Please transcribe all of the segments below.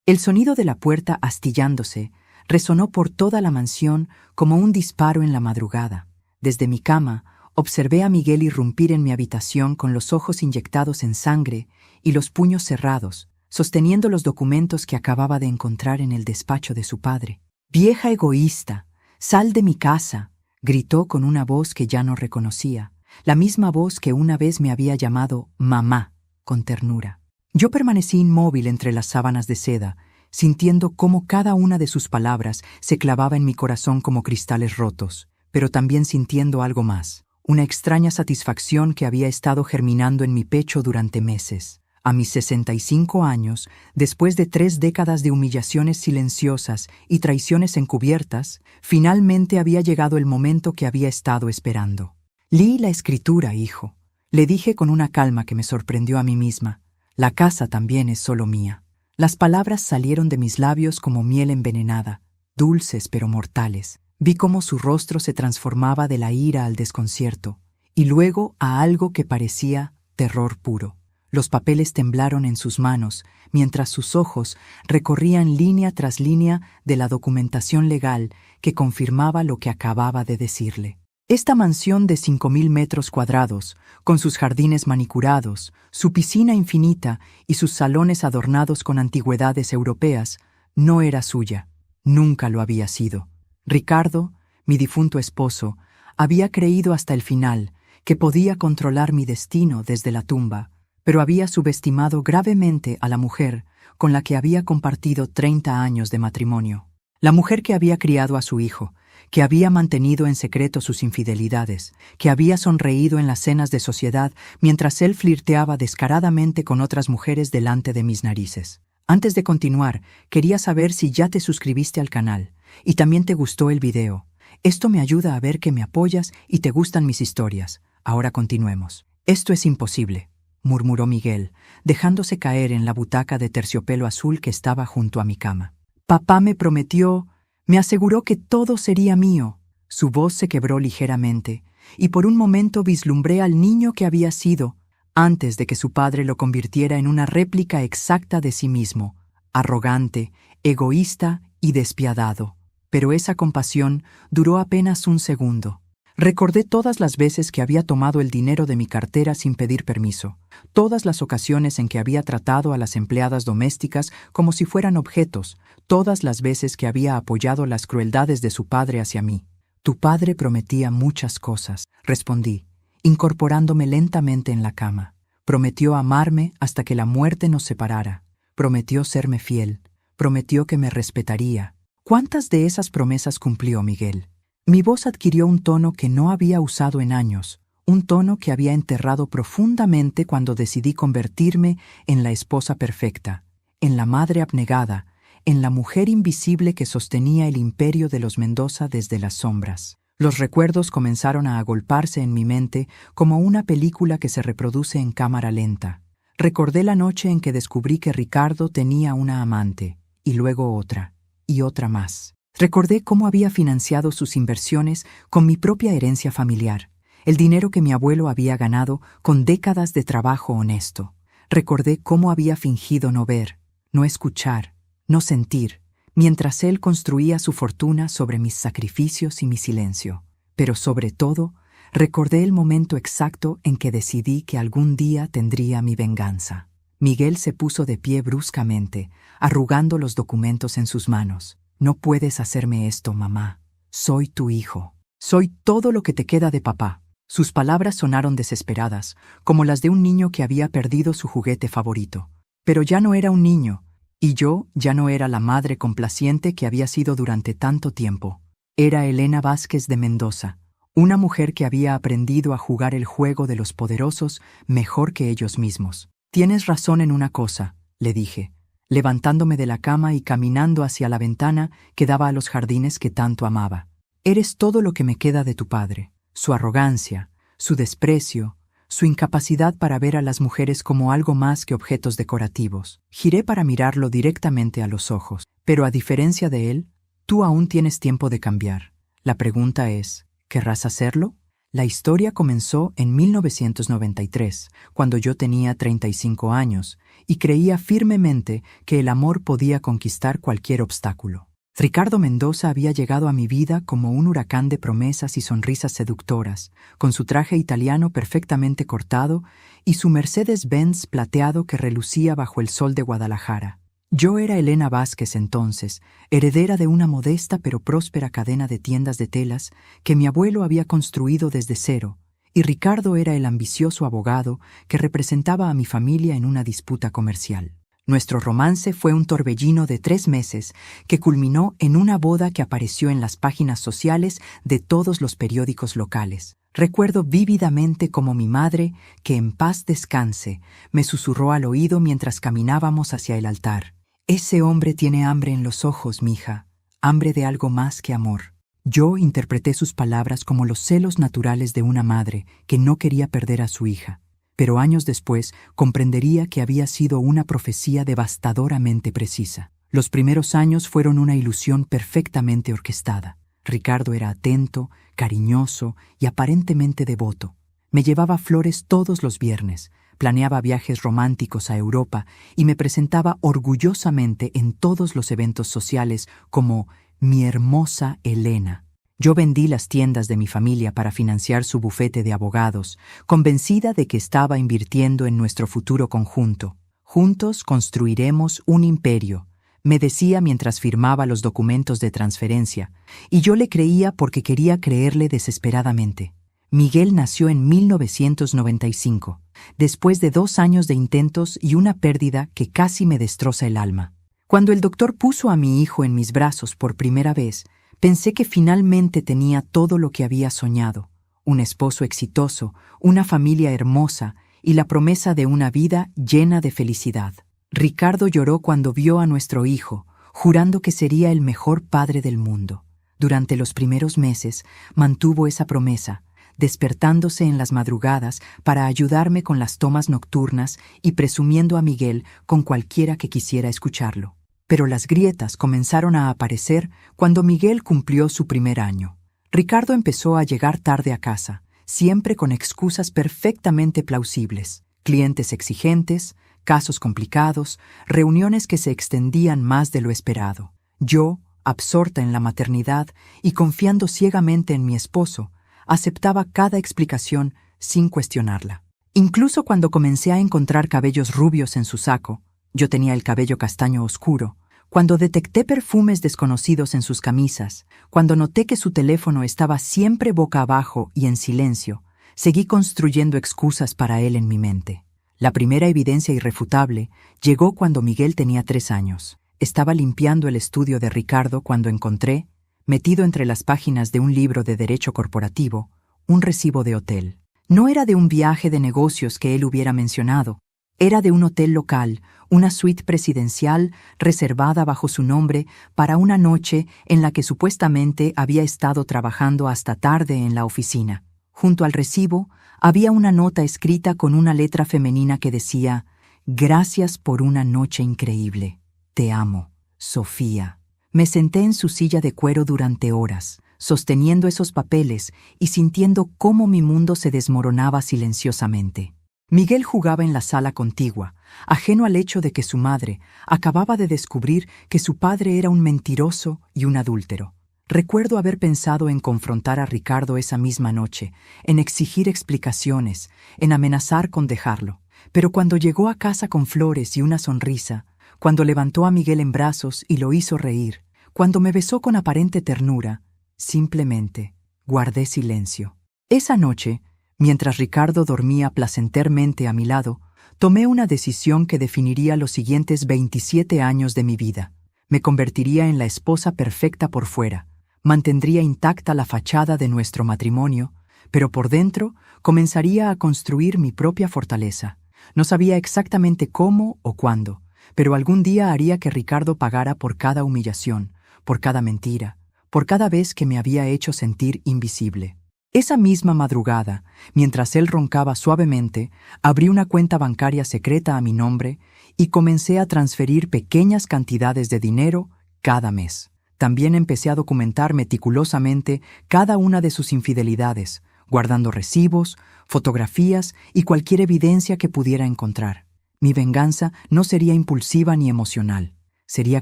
El sonido de la puerta astillándose resonó por toda la mansión como un disparo en la madrugada. Desde mi cama, observé a Miguel irrumpir en mi habitación con los ojos inyectados en sangre y los puños cerrados, sosteniendo los documentos que acababa de encontrar en el despacho de su padre. «Vieja egoísta, sal de mi casa», gritó con una voz que ya no reconocía, la misma voz que una vez me había llamado mamá, con ternura. Yo permanecí inmóvil entre las sábanas de seda, sintiendo cómo cada una de sus palabras se clavaba en mi corazón como cristales rotos, pero también sintiendo algo más, una extraña satisfacción que había estado germinando en mi pecho durante meses. A mis 65 años, después de 3 décadas de humillaciones silenciosas y traiciones encubiertas, finalmente había llegado el momento que había estado esperando. «Lee la escritura, hijo», le dije con una calma que me sorprendió a mí misma. «La casa también es solo mía». Las palabras salieron de mis labios como miel envenenada, dulces pero mortales. Vi cómo su rostro se transformaba de la ira al desconcierto, y luego a algo que parecía terror puro. Los papeles temblaron en sus manos, mientras sus ojos recorrían línea tras línea de la documentación legal que confirmaba lo que acababa de decirle. Esta mansión de 5.000 metros cuadrados, con sus jardines manicurados, su piscina infinita y sus salones adornados con antigüedades europeas, no era suya. Nunca lo había sido. Ricardo, mi difunto esposo, había creído hasta el final que podía controlar mi destino desde la tumba, pero había subestimado gravemente a la mujer con la que había compartido 30 años de matrimonio. La mujer que había criado a su hijo, que había mantenido en secreto sus infidelidades, que había sonreído en las cenas de sociedad mientras él flirteaba descaradamente con otras mujeres delante de mis narices. Antes de continuar, quería saber si ya te suscribiste al canal y también te gustó el video. Esto me ayuda a ver que me apoyas y te gustan mis historias. Ahora continuemos. «Esto es imposible», murmuró Miguel, dejándose caer en la butaca de terciopelo azul que estaba junto a mi cama. «Papá me prometió, me aseguró que todo sería mío». Su voz se quebró ligeramente, y por un momento vislumbré al niño que había sido, antes de que su padre lo convirtiera en una réplica exacta de sí mismo, arrogante, egoísta y despiadado. Pero esa compasión duró apenas un segundo. Recordé todas las veces que había tomado el dinero de mi cartera sin pedir permiso, todas las ocasiones en que había tratado a las empleadas domésticas como si fueran objetos, todas las veces que había apoyado las crueldades de su padre hacia mí. «Tu padre prometía muchas cosas», respondí, incorporándome lentamente en la cama. «Prometió amarme hasta que la muerte nos separara. Prometió serme fiel. Prometió que me respetaría. ¿Cuántas de esas promesas cumplió, Miguel?» Mi voz adquirió un tono que no había usado en años, un tono que había enterrado profundamente cuando decidí convertirme en la esposa perfecta, en la madre abnegada, en la mujer invisible que sostenía el imperio de los Mendoza desde las sombras. Los recuerdos comenzaron a agolparse en mi mente como una película que se reproduce en cámara lenta. Recordé la noche en que descubrí que Ricardo tenía una amante, y luego otra, y otra más. Recordé cómo había financiado sus inversiones con mi propia herencia familiar, el dinero que mi abuelo había ganado con décadas de trabajo honesto. Recordé cómo había fingido no ver, no escuchar, no sentir, mientras él construía su fortuna sobre mis sacrificios y mi silencio. Pero sobre todo, recordé el momento exacto en que decidí que algún día tendría mi venganza. Miguel se puso de pie bruscamente, arrugando los documentos en sus manos. «No puedes hacerme esto, mamá. Soy tu hijo. Soy todo lo que te queda de papá». Sus palabras sonaron desesperadas, como las de un niño que había perdido su juguete favorito. Pero ya no era un niño, y yo ya no era la madre complaciente que había sido durante tanto tiempo. Era Elena Vázquez de Mendoza, una mujer que había aprendido a jugar el juego de los poderosos mejor que ellos mismos. «Tienes razón en una cosa», le dije, levantándome de la cama y caminando hacia la ventana que daba a los jardines que tanto amaba. «Eres todo lo que me queda de tu padre. Su arrogancia, su desprecio, su incapacidad para ver a las mujeres como algo más que objetos decorativos». Giré para mirarlo directamente a los ojos. «Pero a diferencia de él, tú aún tienes tiempo de cambiar. La pregunta es, ¿querrás hacerlo?». La historia comenzó en 1993, cuando yo tenía 35 años, y creía firmemente que el amor podía conquistar cualquier obstáculo. Ricardo Mendoza había llegado a mi vida como un huracán de promesas y sonrisas seductoras, con su traje italiano perfectamente cortado y su Mercedes-Benz plateado que relucía bajo el sol de Guadalajara. Yo era Elena Vázquez entonces, heredera de una modesta pero próspera cadena de tiendas de telas que mi abuelo había construido desde cero, y Ricardo era el ambicioso abogado que representaba a mi familia en una disputa comercial. Nuestro romance fue un torbellino de 3 meses que culminó en una boda que apareció en las páginas sociales de todos los periódicos locales. Recuerdo vívidamente cómo mi madre, que en paz descanse, me susurró al oído mientras caminábamos hacia el altar. «Ese hombre tiene hambre en los ojos, mija, hambre de algo más que amor». Yo interpreté sus palabras como los celos naturales de una madre que no quería perder a su hija. Pero años después comprendería que había sido una profecía devastadoramente precisa. Los primeros años fueron una ilusión perfectamente orquestada. Ricardo era atento, cariñoso y aparentemente devoto. Me llevaba flores todos los viernes, planeaba viajes románticos a Europa y me presentaba orgullosamente en todos los eventos sociales como mi hermosa Elena. Yo vendí las tiendas de mi familia para financiar su bufete de abogados, convencida de que estaba invirtiendo en nuestro futuro conjunto. «Juntos construiremos un imperio», me decía mientras firmaba los documentos de transferencia, y yo le creía porque quería creerle desesperadamente. Miguel nació en 1995, después de 2 años de intentos y una pérdida que casi me destroza el alma. Cuando el doctor puso a mi hijo en mis brazos por primera vez, pensé que finalmente tenía todo lo que había soñado: un esposo exitoso, una familia hermosa y la promesa de una vida llena de felicidad. Ricardo lloró cuando vio a nuestro hijo, jurando que sería el mejor padre del mundo. Durante los primeros meses mantuvo esa promesa, despertándose en las madrugadas para ayudarme con las tomas nocturnas y presumiendo a Miguel con cualquiera que quisiera escucharlo. Pero las grietas comenzaron a aparecer cuando Miguel cumplió su primer año. Ricardo empezó a llegar tarde a casa, siempre con excusas perfectamente plausibles: clientes exigentes, casos complicados, reuniones que se extendían más de lo esperado. Yo, absorta en la maternidad y confiando ciegamente en mi esposo, aceptaba cada explicación sin cuestionarla. Incluso cuando comencé a encontrar cabellos rubios en su saco, yo tenía el cabello castaño oscuro, cuando detecté perfumes desconocidos en sus camisas, cuando noté que su teléfono estaba siempre boca abajo y en silencio, seguí construyendo excusas para él en mi mente. La primera evidencia irrefutable llegó cuando Miguel tenía 3 años. Estaba limpiando el estudio de Ricardo cuando encontré, metido entre las páginas de un libro de derecho corporativo, un recibo de hotel. No era de un viaje de negocios que él hubiera mencionado. Era de un hotel local, una suite presidencial reservada bajo su nombre para una noche en la que supuestamente había estado trabajando hasta tarde en la oficina. Junto al recibo había una nota escrita con una letra femenina que decía: «Gracias por una noche increíble. Te amo, Sofía». Me senté en su silla de cuero durante horas, sosteniendo esos papeles y sintiendo cómo mi mundo se desmoronaba silenciosamente. Miguel jugaba en la sala contigua, ajeno al hecho de que su madre acababa de descubrir que su padre era un mentiroso y un adúltero. Recuerdo haber pensado en confrontar a Ricardo esa misma noche, en exigir explicaciones, en amenazar con dejarlo. Pero cuando llegó a casa con flores y una sonrisa, cuando levantó a Miguel en brazos y lo hizo reír, cuando me besó con aparente ternura, simplemente guardé silencio. Esa noche, mientras Ricardo dormía placenteramente a mi lado, tomé una decisión que definiría los siguientes 27 años de mi vida. Me convertiría en la esposa perfecta por fuera, mantendría intacta la fachada de nuestro matrimonio, pero por dentro comenzaría a construir mi propia fortaleza. No sabía exactamente cómo o cuándo, pero algún día haría que Ricardo pagara por cada humillación, por cada mentira, por cada vez que me había hecho sentir invisible. Esa misma madrugada, mientras él roncaba suavemente, abrí una cuenta bancaria secreta a mi nombre y comencé a transferir pequeñas cantidades de dinero cada mes. También empecé a documentar meticulosamente cada una de sus infidelidades, guardando recibos, fotografías y cualquier evidencia que pudiera encontrar. Mi venganza no sería impulsiva ni emocional, sería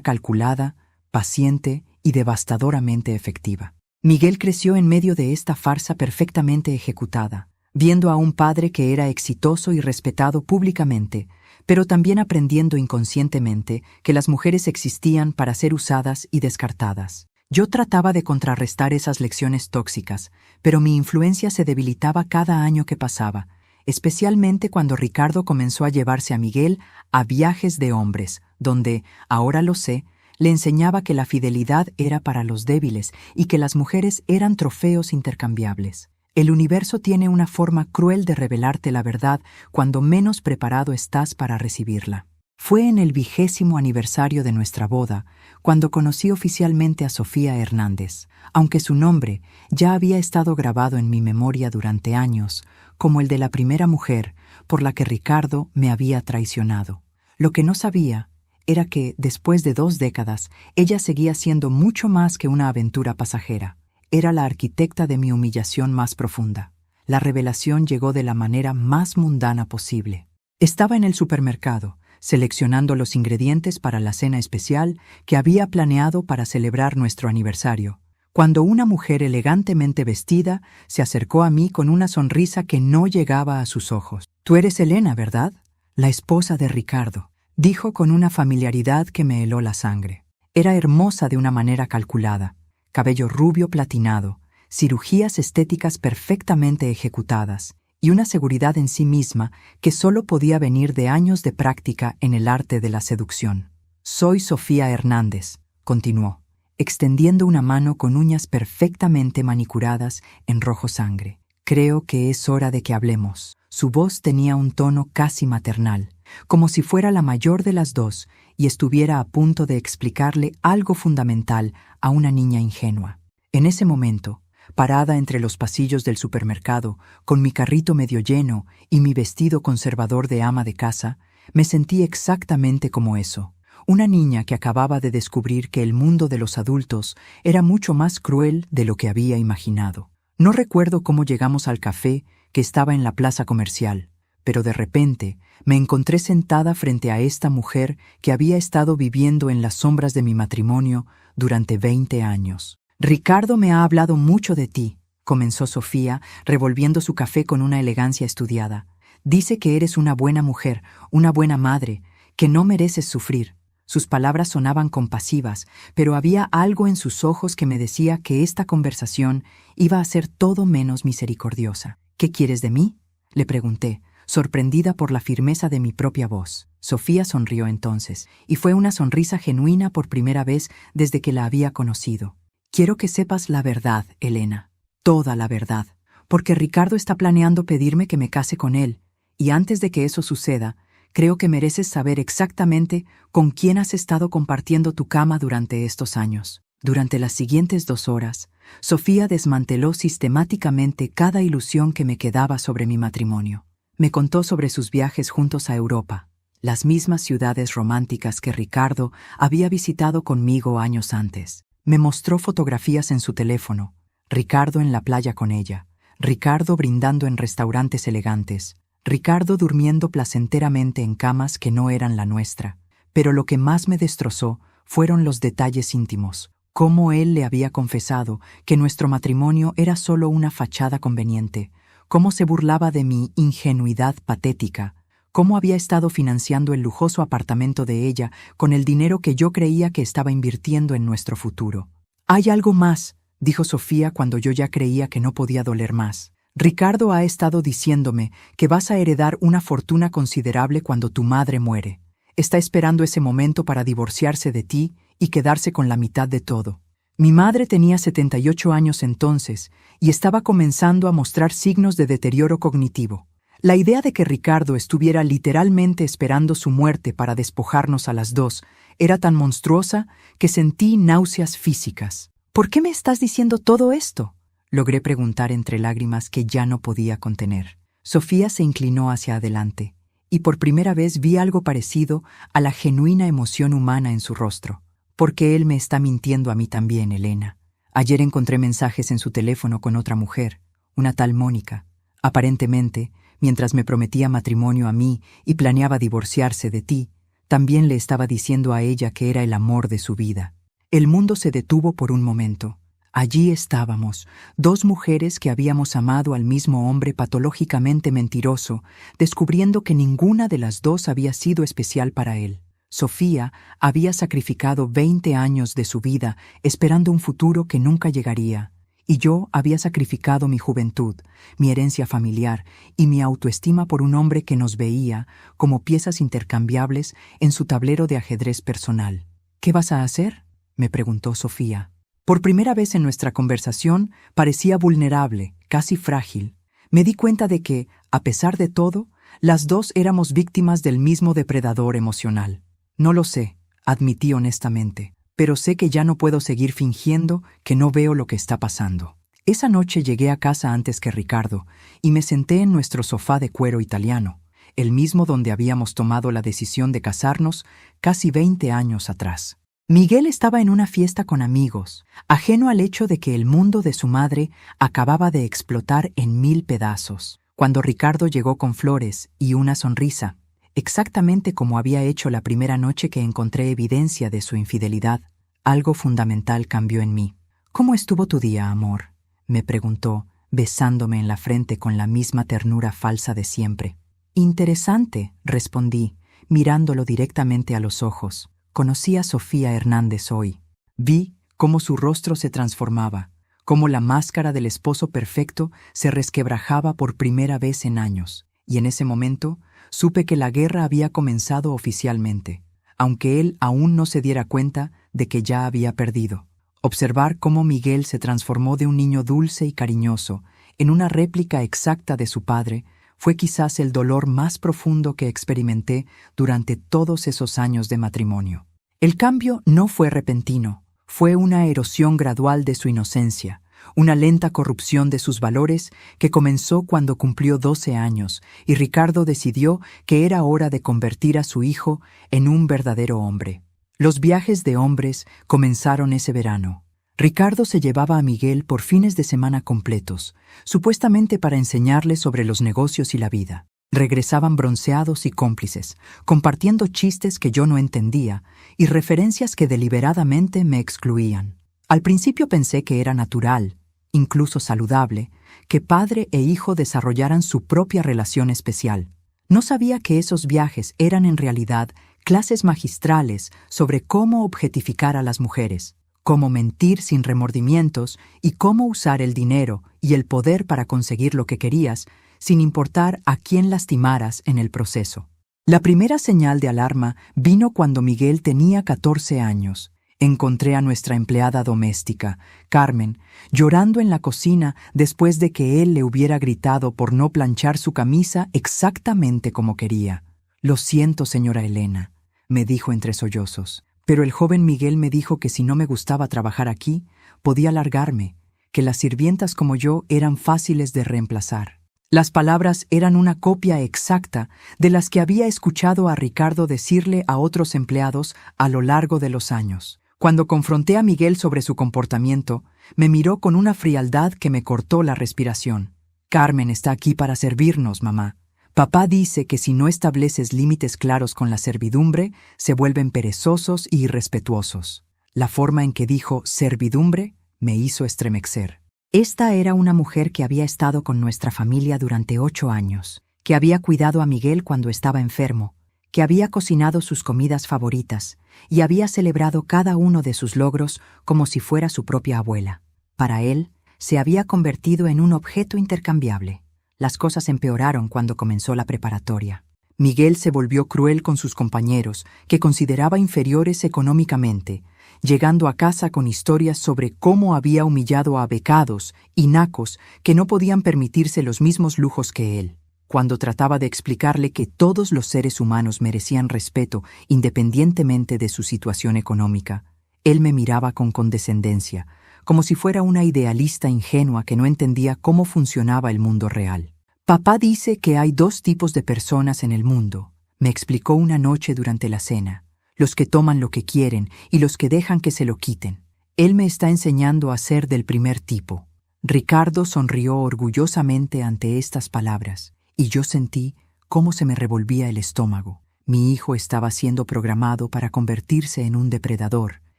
calculada, paciente y devastadoramente efectiva. Miguel creció en medio de esta farsa perfectamente ejecutada, viendo a un padre que era exitoso y respetado públicamente, pero también aprendiendo inconscientemente que las mujeres existían para ser usadas y descartadas. Yo trataba de contrarrestar esas lecciones tóxicas, pero mi influencia se debilitaba cada año que pasaba, especialmente cuando Ricardo comenzó a llevarse a Miguel a viajes de hombres, donde, ahora lo sé, le enseñaba que la fidelidad era para los débiles y que las mujeres eran trofeos intercambiables. El universo tiene una forma cruel de revelarte la verdad cuando menos preparado estás para recibirla. Fue en el 20º aniversario de nuestra boda cuando conocí oficialmente a Sofía Hernández, aunque su nombre ya había estado grabado en mi memoria durante años, como el de la primera mujer por la que Ricardo me había traicionado. Lo que no sabía era que, después de 2 décadas, ella seguía siendo mucho más que una aventura pasajera. Era la arquitecta de mi humillación más profunda. La revelación llegó de la manera más mundana posible. Estaba en el supermercado, seleccionando los ingredientes para la cena especial que había planeado para celebrar nuestro aniversario, cuando una mujer elegantemente vestida se acercó a mí con una sonrisa que no llegaba a sus ojos. «Tú eres Elena, ¿verdad? La esposa de Ricardo», dijo con una familiaridad que me heló la sangre. Era hermosa de una manera calculada. Cabello rubio platinado, cirugías estéticas perfectamente ejecutadas y una seguridad en sí misma que solo podía venir de años de práctica en el arte de la seducción. «Soy Sofía Hernández», continuó, extendiendo una mano con uñas perfectamente manicuradas en rojo sangre. «Creo que es hora de que hablemos». Su voz tenía un tono casi maternal, como si fuera la mayor de las dos y estuviera a punto de explicarle algo fundamental a una niña ingenua. En ese momento, parada entre los pasillos del supermercado, con mi carrito medio lleno y mi vestido conservador de ama de casa, me sentí exactamente como eso, una niña que acababa de descubrir que el mundo de los adultos era mucho más cruel de lo que había imaginado. No recuerdo cómo llegamos al café que estaba en la plaza comercial, pero de repente me encontré sentada frente a esta mujer que había estado viviendo en las sombras de mi matrimonio durante 20 años. «Ricardo me ha hablado mucho de ti», comenzó Sofía, revolviendo su café con una elegancia estudiada. «Dice que eres una buena mujer, una buena madre, que no mereces sufrir». Sus palabras sonaban compasivas, pero había algo en sus ojos que me decía que esta conversación iba a ser todo menos misericordiosa. «¿Qué quieres de mí?», le pregunté, sorprendida por la firmeza de mi propia voz. Sofía sonrió entonces, y fue una sonrisa genuina por primera vez desde que la había conocido. «Quiero que sepas la verdad, Elena, toda la verdad, porque Ricardo está planeando pedirme que me case con él, y antes de que eso suceda, creo que mereces saber exactamente con quién has estado compartiendo tu cama durante estos años». Durante las siguientes 2 horas, Sofía desmanteló sistemáticamente cada ilusión que me quedaba sobre mi matrimonio. Me contó sobre sus viajes juntos a Europa, las mismas ciudades románticas que Ricardo había visitado conmigo años antes. Me mostró fotografías en su teléfono, Ricardo en la playa con ella, Ricardo brindando en restaurantes elegantes, Ricardo durmiendo placenteramente en camas que no eran la nuestra. Pero lo que más me destrozó fueron los detalles íntimos, cómo él le había confesado que nuestro matrimonio era solo una fachada conveniente, cómo se burlaba de mi ingenuidad patética, cómo había estado financiando el lujoso apartamento de ella con el dinero que yo creía que estaba invirtiendo en nuestro futuro. «Hay algo más», dijo Sofía cuando yo ya creía que no podía doler más. «Ricardo ha estado diciéndome que vas a heredar una fortuna considerable cuando tu madre muere. Está esperando ese momento para divorciarse de ti y quedarse con la mitad de todo». Mi madre tenía 78 años entonces y estaba comenzando a mostrar signos de deterioro cognitivo. La idea de que Ricardo estuviera literalmente esperando su muerte para despojarnos a las dos era tan monstruosa que sentí náuseas físicas. «¿Por qué me estás diciendo todo esto?», logré preguntar entre lágrimas que ya no podía contener. Sofía se inclinó hacia adelante, y por primera vez vi algo parecido a la genuina emoción humana en su rostro. «Porque él me está mintiendo a mí también, Elena. Ayer encontré mensajes en su teléfono con otra mujer, una tal Mónica. Aparentemente, mientras me prometía matrimonio a mí y planeaba divorciarse de ti, también le estaba diciendo a ella que era el amor de su vida. El mundo se detuvo por un momento. Allí estábamos, dos mujeres que habíamos amado al mismo hombre patológicamente mentiroso, descubriendo que ninguna de las dos había sido especial para él. Sofía había sacrificado 20 años de su vida esperando un futuro que nunca llegaría, y yo había sacrificado mi juventud, mi herencia familiar y mi autoestima por un hombre que nos veía como piezas intercambiables en su tablero de ajedrez personal. «¿Qué vas a hacer?», me preguntó Sofía. Por primera vez en nuestra conversación parecía vulnerable, casi frágil. Me di cuenta de que, a pesar de todo, las dos éramos víctimas del mismo depredador emocional. «No lo sé», admití honestamente, «pero sé que ya no puedo seguir fingiendo que no veo lo que está pasando». Esa noche llegué a casa antes que Ricardo y me senté en nuestro sofá de cuero italiano, el mismo donde habíamos tomado la decisión de casarnos casi 20 años atrás. Miguel estaba en una fiesta con amigos, ajeno al hecho de que el mundo de su madre acababa de explotar en 1000 pedazos, cuando Ricardo llegó con flores y una sonrisa, exactamente como había hecho la primera noche que encontré evidencia de su infidelidad. Algo fundamental cambió en mí. «¿Cómo estuvo tu día, amor?», me preguntó, besándome en la frente con la misma ternura falsa de siempre. «Interesante», respondí, mirándolo directamente a los ojos. Conocí a Sofía Hernández hoy. Vi cómo su rostro se transformaba, cómo la máscara del esposo perfecto se resquebrajaba por primera vez en años, y en ese momento supe que la guerra había comenzado oficialmente, aunque él aún no se diera cuenta de que ya había perdido. Observar cómo Miguel se transformó de un niño dulce y cariñoso en una réplica exacta de su padre fue quizás el dolor más profundo que experimenté durante todos esos años de matrimonio. El cambio no fue repentino, fue una erosión gradual de su inocencia, una lenta corrupción de sus valores que comenzó cuando cumplió 12 años y Ricardo decidió que era hora de convertir a su hijo en un verdadero hombre. Los viajes de hombres comenzaron ese verano. Ricardo se llevaba a Miguel por fines de semana completos, supuestamente para enseñarle sobre los negocios y la vida. Regresaban bronceados y cómplices, compartiendo chistes que yo no entendía y referencias que deliberadamente me excluían. Al principio pensé que era natural, incluso saludable, que padre e hijo desarrollaran su propia relación especial. No sabía que esos viajes eran en realidad clases magistrales sobre cómo objetificar a las mujeres, cómo mentir sin remordimientos y cómo usar el dinero y el poder para conseguir lo que querías, sin importar a quién lastimaras en el proceso. La primera señal de alarma vino cuando Miguel tenía 14 años. Encontré a nuestra empleada doméstica, Carmen, llorando en la cocina después de que él le hubiera gritado por no planchar su camisa exactamente como quería. «Lo siento, señora Elena», me dijo entre sollozos. Pero el joven Miguel me dijo que si no me gustaba trabajar aquí, podía largarme, que las sirvientas como yo eran fáciles de reemplazar. Las palabras eran una copia exacta de las que había escuchado a Ricardo decirle a otros empleados a lo largo de los años. Cuando confronté a Miguel sobre su comportamiento, me miró con una frialdad que me cortó la respiración. «Carmen está aquí para servirnos, mamá. Papá dice que si no estableces límites claros con la servidumbre, se vuelven perezosos y irrespetuosos». La forma en que dijo servidumbre me hizo estremecer. Esta era una mujer que había estado con nuestra familia durante 8 años, que había cuidado a Miguel cuando estaba enfermo, que había cocinado sus comidas favoritas y había celebrado cada uno de sus logros como si fuera su propia abuela. Para él, se había convertido en un objeto intercambiable. Las cosas empeoraron cuando comenzó la preparatoria. Miguel se volvió cruel con sus compañeros, que consideraba inferiores económicamente, llegando a casa con historias sobre cómo había humillado a becados y nacos que no podían permitirse los mismos lujos que él. Cuando trataba de explicarle que todos los seres humanos merecían respeto independientemente de su situación económica, él me miraba con condescendencia, como si fuera una idealista ingenua que no entendía cómo funcionaba el mundo real. «Papá dice que hay 2 tipos de personas en el mundo», me explicó una noche durante la cena. «Los que toman lo que quieren y los que dejan que se lo quiten. Él me está enseñando a ser del primer tipo». Ricardo sonrió orgullosamente ante estas palabras, y yo sentí cómo se me revolvía el estómago. Mi hijo estaba siendo programado para convertirse en un depredador,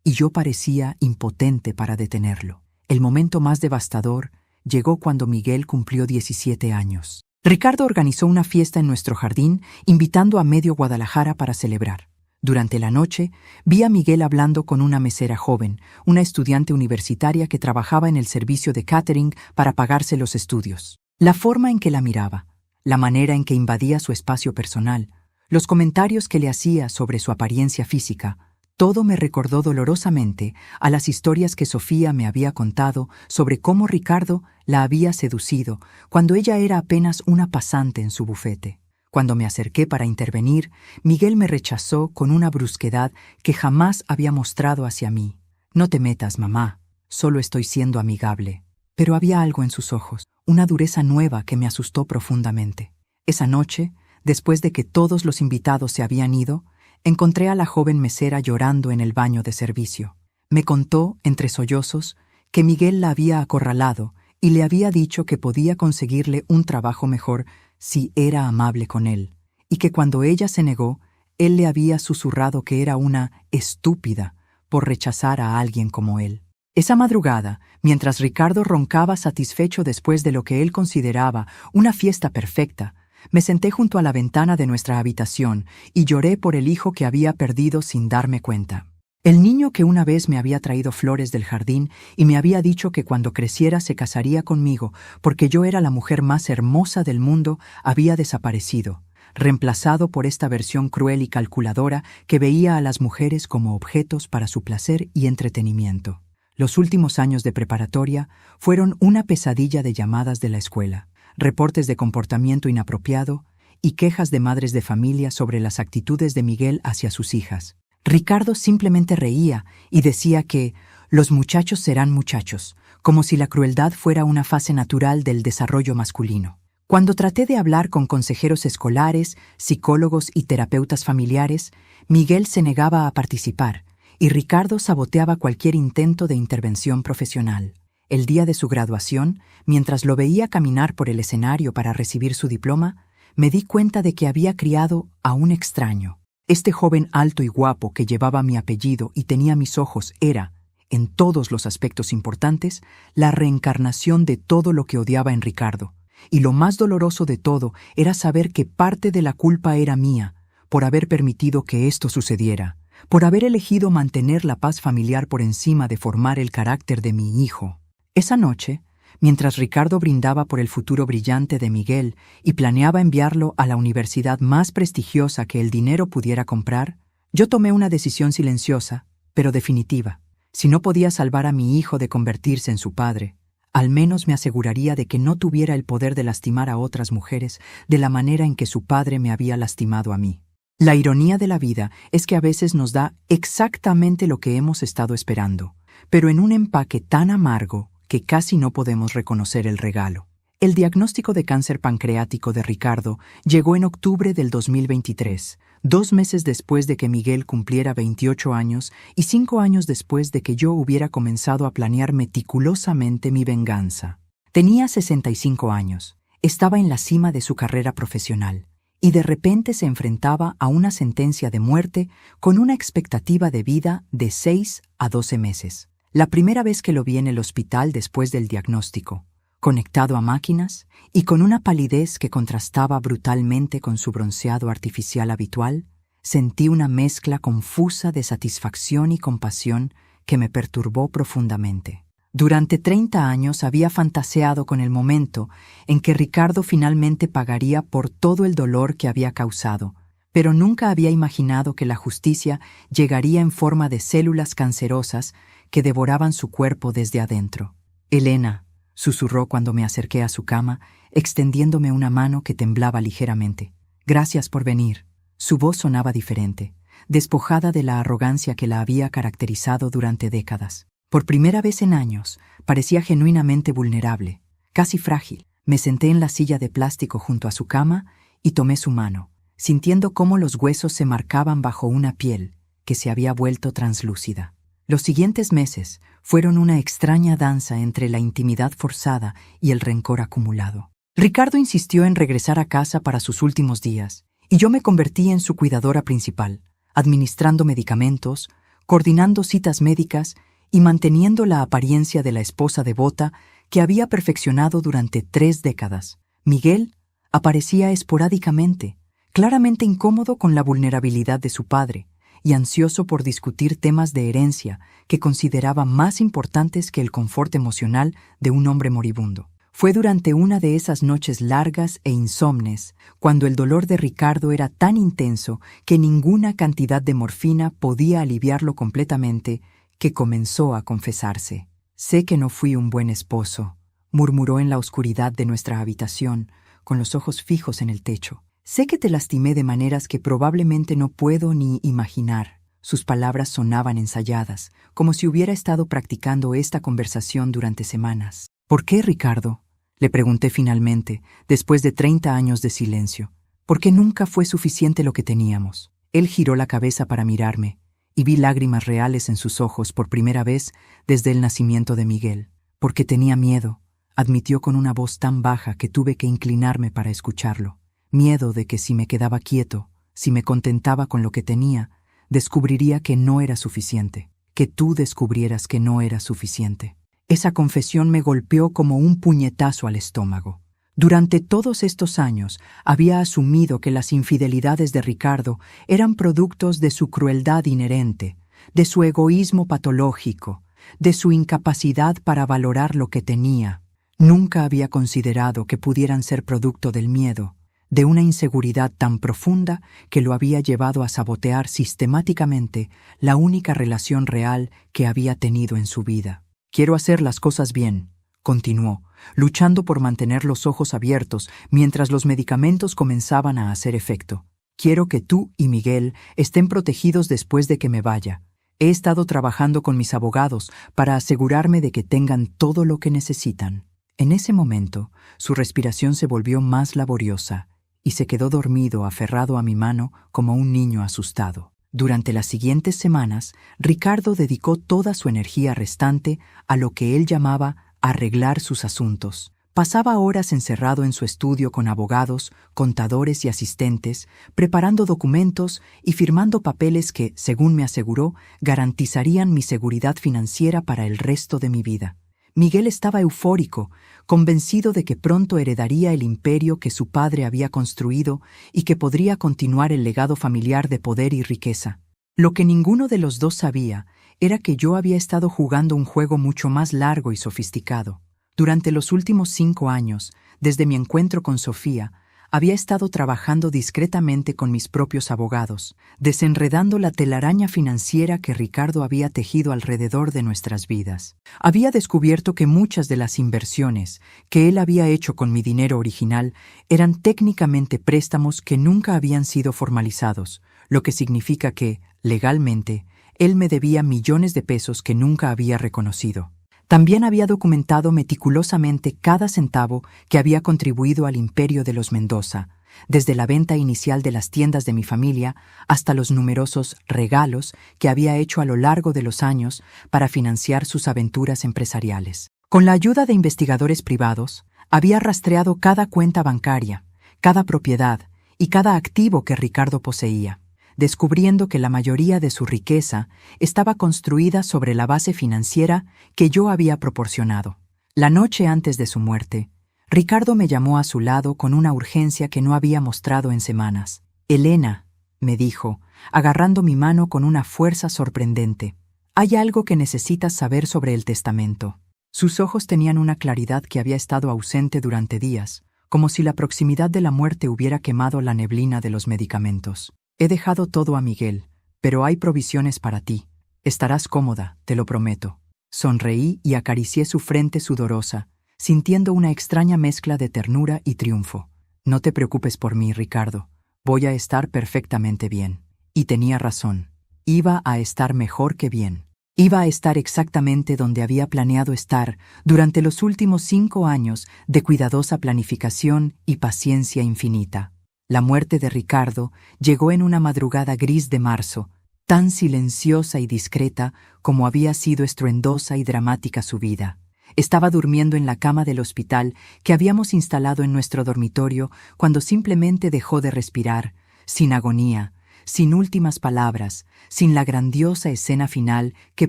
y yo parecía impotente para detenerlo. El momento más devastador llegó cuando Miguel cumplió 17 años. Ricardo organizó una fiesta en nuestro jardín, invitando a medio Guadalajara para celebrar. Durante la noche, vi a Miguel hablando con una mesera joven, una estudiante universitaria que trabajaba en el servicio de catering para pagarse los estudios. La forma en que la miraba, la manera en que invadía su espacio personal, los comentarios que le hacía sobre su apariencia física, todo me recordó dolorosamente a las historias que Sofía me había contado sobre cómo Ricardo la había seducido cuando ella era apenas una pasante en su bufete. Cuando me acerqué para intervenir, Miguel me rechazó con una brusquedad que jamás había mostrado hacia mí. «No te metas, mamá, solo estoy siendo amigable». Pero había algo en sus ojos, una dureza nueva que me asustó profundamente. Esa noche, después de que todos los invitados se habían ido, encontré a la joven mesera llorando en el baño de servicio. Me contó, entre sollozos, que Miguel la había acorralado y le había dicho que podía conseguirle un trabajo mejor si era amable con él, y que cuando ella se negó, él le había susurrado que era una estúpida por rechazar a alguien como él. Esa madrugada, mientras Ricardo roncaba satisfecho después de lo que él consideraba una fiesta perfecta, me senté junto a la ventana de nuestra habitación y lloré por el hijo que había perdido sin darme cuenta. El niño que una vez me había traído flores del jardín y me había dicho que cuando creciera se casaría conmigo porque yo era la mujer más hermosa del mundo había desaparecido, reemplazado por esta versión cruel y calculadora que veía a las mujeres como objetos para su placer y entretenimiento. Los últimos años de preparatoria fueron una pesadilla de llamadas de la escuela, reportes de comportamiento inapropiado y quejas de madres de familia sobre las actitudes de Miguel hacia sus hijas. Ricardo simplemente reía y decía que los muchachos serán muchachos, como si la crueldad fuera una fase natural del desarrollo masculino. Cuando traté de hablar con consejeros escolares, psicólogos y terapeutas familiares, Miguel se negaba a participar y Ricardo saboteaba cualquier intento de intervención profesional. El día de su graduación, mientras lo veía caminar por el escenario para recibir su diploma, me di cuenta de que había criado a un extraño. Este joven alto y guapo que llevaba mi apellido y tenía mis ojos era, en todos los aspectos importantes, la reencarnación de todo lo que odiaba en Ricardo. Y lo más doloroso de todo era saber que parte de la culpa era mía, por haber permitido que esto sucediera, por haber elegido mantener la paz familiar por encima de formar el carácter de mi hijo. Esa noche, mientras Ricardo brindaba por el futuro brillante de Miguel y planeaba enviarlo a la universidad más prestigiosa que el dinero pudiera comprar, yo tomé una decisión silenciosa, pero definitiva. Si no podía salvar a mi hijo de convertirse en su padre, al menos me aseguraría de que no tuviera el poder de lastimar a otras mujeres de la manera en que su padre me había lastimado a mí. La ironía de la vida es que a veces nos da exactamente lo que hemos estado esperando, pero en un empaque tan amargo que casi no podemos reconocer el regalo. El diagnóstico de cáncer pancreático de Ricardo llegó en octubre del 2023, 2 meses después de que Miguel cumpliera 28 años y 5 años después de que yo hubiera comenzado a planear meticulosamente mi venganza. Tenía 65 años, estaba en la cima de su carrera profesional y de repente se enfrentaba a una sentencia de muerte con una expectativa de vida de 6 a 12 meses. La primera vez que lo vi en el hospital después del diagnóstico, conectado a máquinas y con una palidez que contrastaba brutalmente con su bronceado artificial habitual, sentí una mezcla confusa de satisfacción y compasión que me perturbó profundamente. Durante 30 años había fantaseado con el momento en que Ricardo finalmente pagaría por todo el dolor que había causado, pero nunca había imaginado que la justicia llegaría en forma de células cancerosas que devoraban su cuerpo desde adentro. «Elena», susurró cuando me acerqué a su cama, extendiéndome una mano que temblaba ligeramente. «Gracias por venir». Su voz sonaba diferente, despojada de la arrogancia que la había caracterizado durante décadas. Por primera vez en años, parecía genuinamente vulnerable, casi frágil. Me senté en la silla de plástico junto a su cama y tomé su mano, sintiendo cómo los huesos se marcaban bajo una piel que se había vuelto translúcida. Los siguientes meses fueron una extraña danza entre la intimidad forzada y el rencor acumulado. Ricardo insistió en regresar a casa para sus últimos días, y yo me convertí en su cuidadora principal, administrando medicamentos, coordinando citas médicas y manteniendo la apariencia de la esposa devota que había perfeccionado durante 3 décadas. Miguel aparecía esporádicamente, claramente incómodo con la vulnerabilidad de su padre y ansioso por discutir temas de herencia que consideraba más importantes que el confort emocional de un hombre moribundo. Fue durante una de esas noches largas e insomnes, cuando el dolor de Ricardo era tan intenso que ninguna cantidad de morfina podía aliviarlo completamente, que comenzó a confesarse. «Sé que no fui un buen esposo», murmuró en la oscuridad de nuestra habitación, con los ojos fijos en el techo. «Sé que te lastimé de maneras que probablemente no puedo ni imaginar». Sus palabras sonaban ensayadas, como si hubiera estado practicando esta conversación durante semanas. «¿Por qué, Ricardo?», le pregunté finalmente, después de 30 años de silencio. «¿Por qué nunca fue suficiente lo que teníamos?». Él giró la cabeza para mirarme, y vi lágrimas reales en sus ojos por primera vez desde el nacimiento de Miguel. «Porque tenía miedo», admitió con una voz tan baja que tuve que inclinarme para escucharlo. «Miedo de que si me quedaba quieto, si me contentaba con lo que tenía, descubriría que no era suficiente, que tú descubrieras que no era suficiente». Esa confesión me golpeó como un puñetazo al estómago. Durante todos estos años había asumido que las infidelidades de Ricardo eran productos de su crueldad inherente, de su egoísmo patológico, de su incapacidad para valorar lo que tenía. Nunca había considerado que pudieran ser producto del miedo, de una inseguridad tan profunda que lo había llevado a sabotear sistemáticamente la única relación real que había tenido en su vida. «Quiero hacer las cosas bien», continuó, luchando por mantener los ojos abiertos mientras los medicamentos comenzaban a hacer efecto. «Quiero que tú y Miguel estén protegidos después de que me vaya. He estado trabajando con mis abogados para asegurarme de que tengan todo lo que necesitan». En ese momento, su respiración se volvió más laboriosa y se quedó dormido aferrado a mi mano como un niño asustado. Durante las siguientes semanas, Ricardo dedicó toda su energía restante a lo que él llamaba arreglar sus asuntos. Pasaba horas encerrado en su estudio con abogados, contadores y asistentes, preparando documentos y firmando papeles que, según me aseguró, garantizarían mi seguridad financiera para el resto de mi vida. Miguel estaba eufórico, convencido de que pronto heredaría el imperio que su padre había construido y que podría continuar el legado familiar de poder y riqueza. Lo que ninguno de los dos sabía era que yo había estado jugando un juego mucho más largo y sofisticado. Durante los últimos 5 años, desde mi encuentro con Sofía, había estado trabajando discretamente con mis propios abogados, desenredando la telaraña financiera que Ricardo había tejido alrededor de nuestras vidas. Había descubierto que muchas de las inversiones que él había hecho con mi dinero original eran técnicamente préstamos que nunca habían sido formalizados, lo que significa que, legalmente, él me debía millones de pesos que nunca había reconocido. También había documentado meticulosamente cada centavo que había contribuido al imperio de los Mendoza, desde la venta inicial de las tiendas de mi familia hasta los numerosos regalos que había hecho a lo largo de los años para financiar sus aventuras empresariales. Con la ayuda de investigadores privados, había rastreado cada cuenta bancaria, cada propiedad y cada activo que Ricardo poseía, descubriendo que la mayoría de su riqueza estaba construida sobre la base financiera que yo había proporcionado. La noche antes de su muerte, Ricardo me llamó a su lado con una urgencia que no había mostrado en semanas. «Elena», me dijo, agarrando mi mano con una fuerza sorprendente, «hay algo que necesitas saber sobre el testamento». Sus ojos tenían una claridad que había estado ausente durante días, como si la proximidad de la muerte hubiera quemado la neblina de los medicamentos. «He dejado todo a Miguel, pero hay provisiones para ti. Estarás cómoda, te lo prometo». Sonreí y acaricié su frente sudorosa, sintiendo una extraña mezcla de ternura y triunfo. «No te preocupes por mí, Ricardo. Voy a estar perfectamente bien». Y tenía razón. Iba a estar mejor que bien. Iba a estar exactamente donde había planeado estar durante los últimos 5 años de cuidadosa planificación y paciencia infinita. La muerte de Ricardo llegó en una madrugada gris de marzo, tan silenciosa y discreta como había sido estruendosa y dramática su vida. Estaba durmiendo en la cama del hospital que habíamos instalado en nuestro dormitorio cuando simplemente dejó de respirar, sin agonía, sin últimas palabras, sin la grandiosa escena final que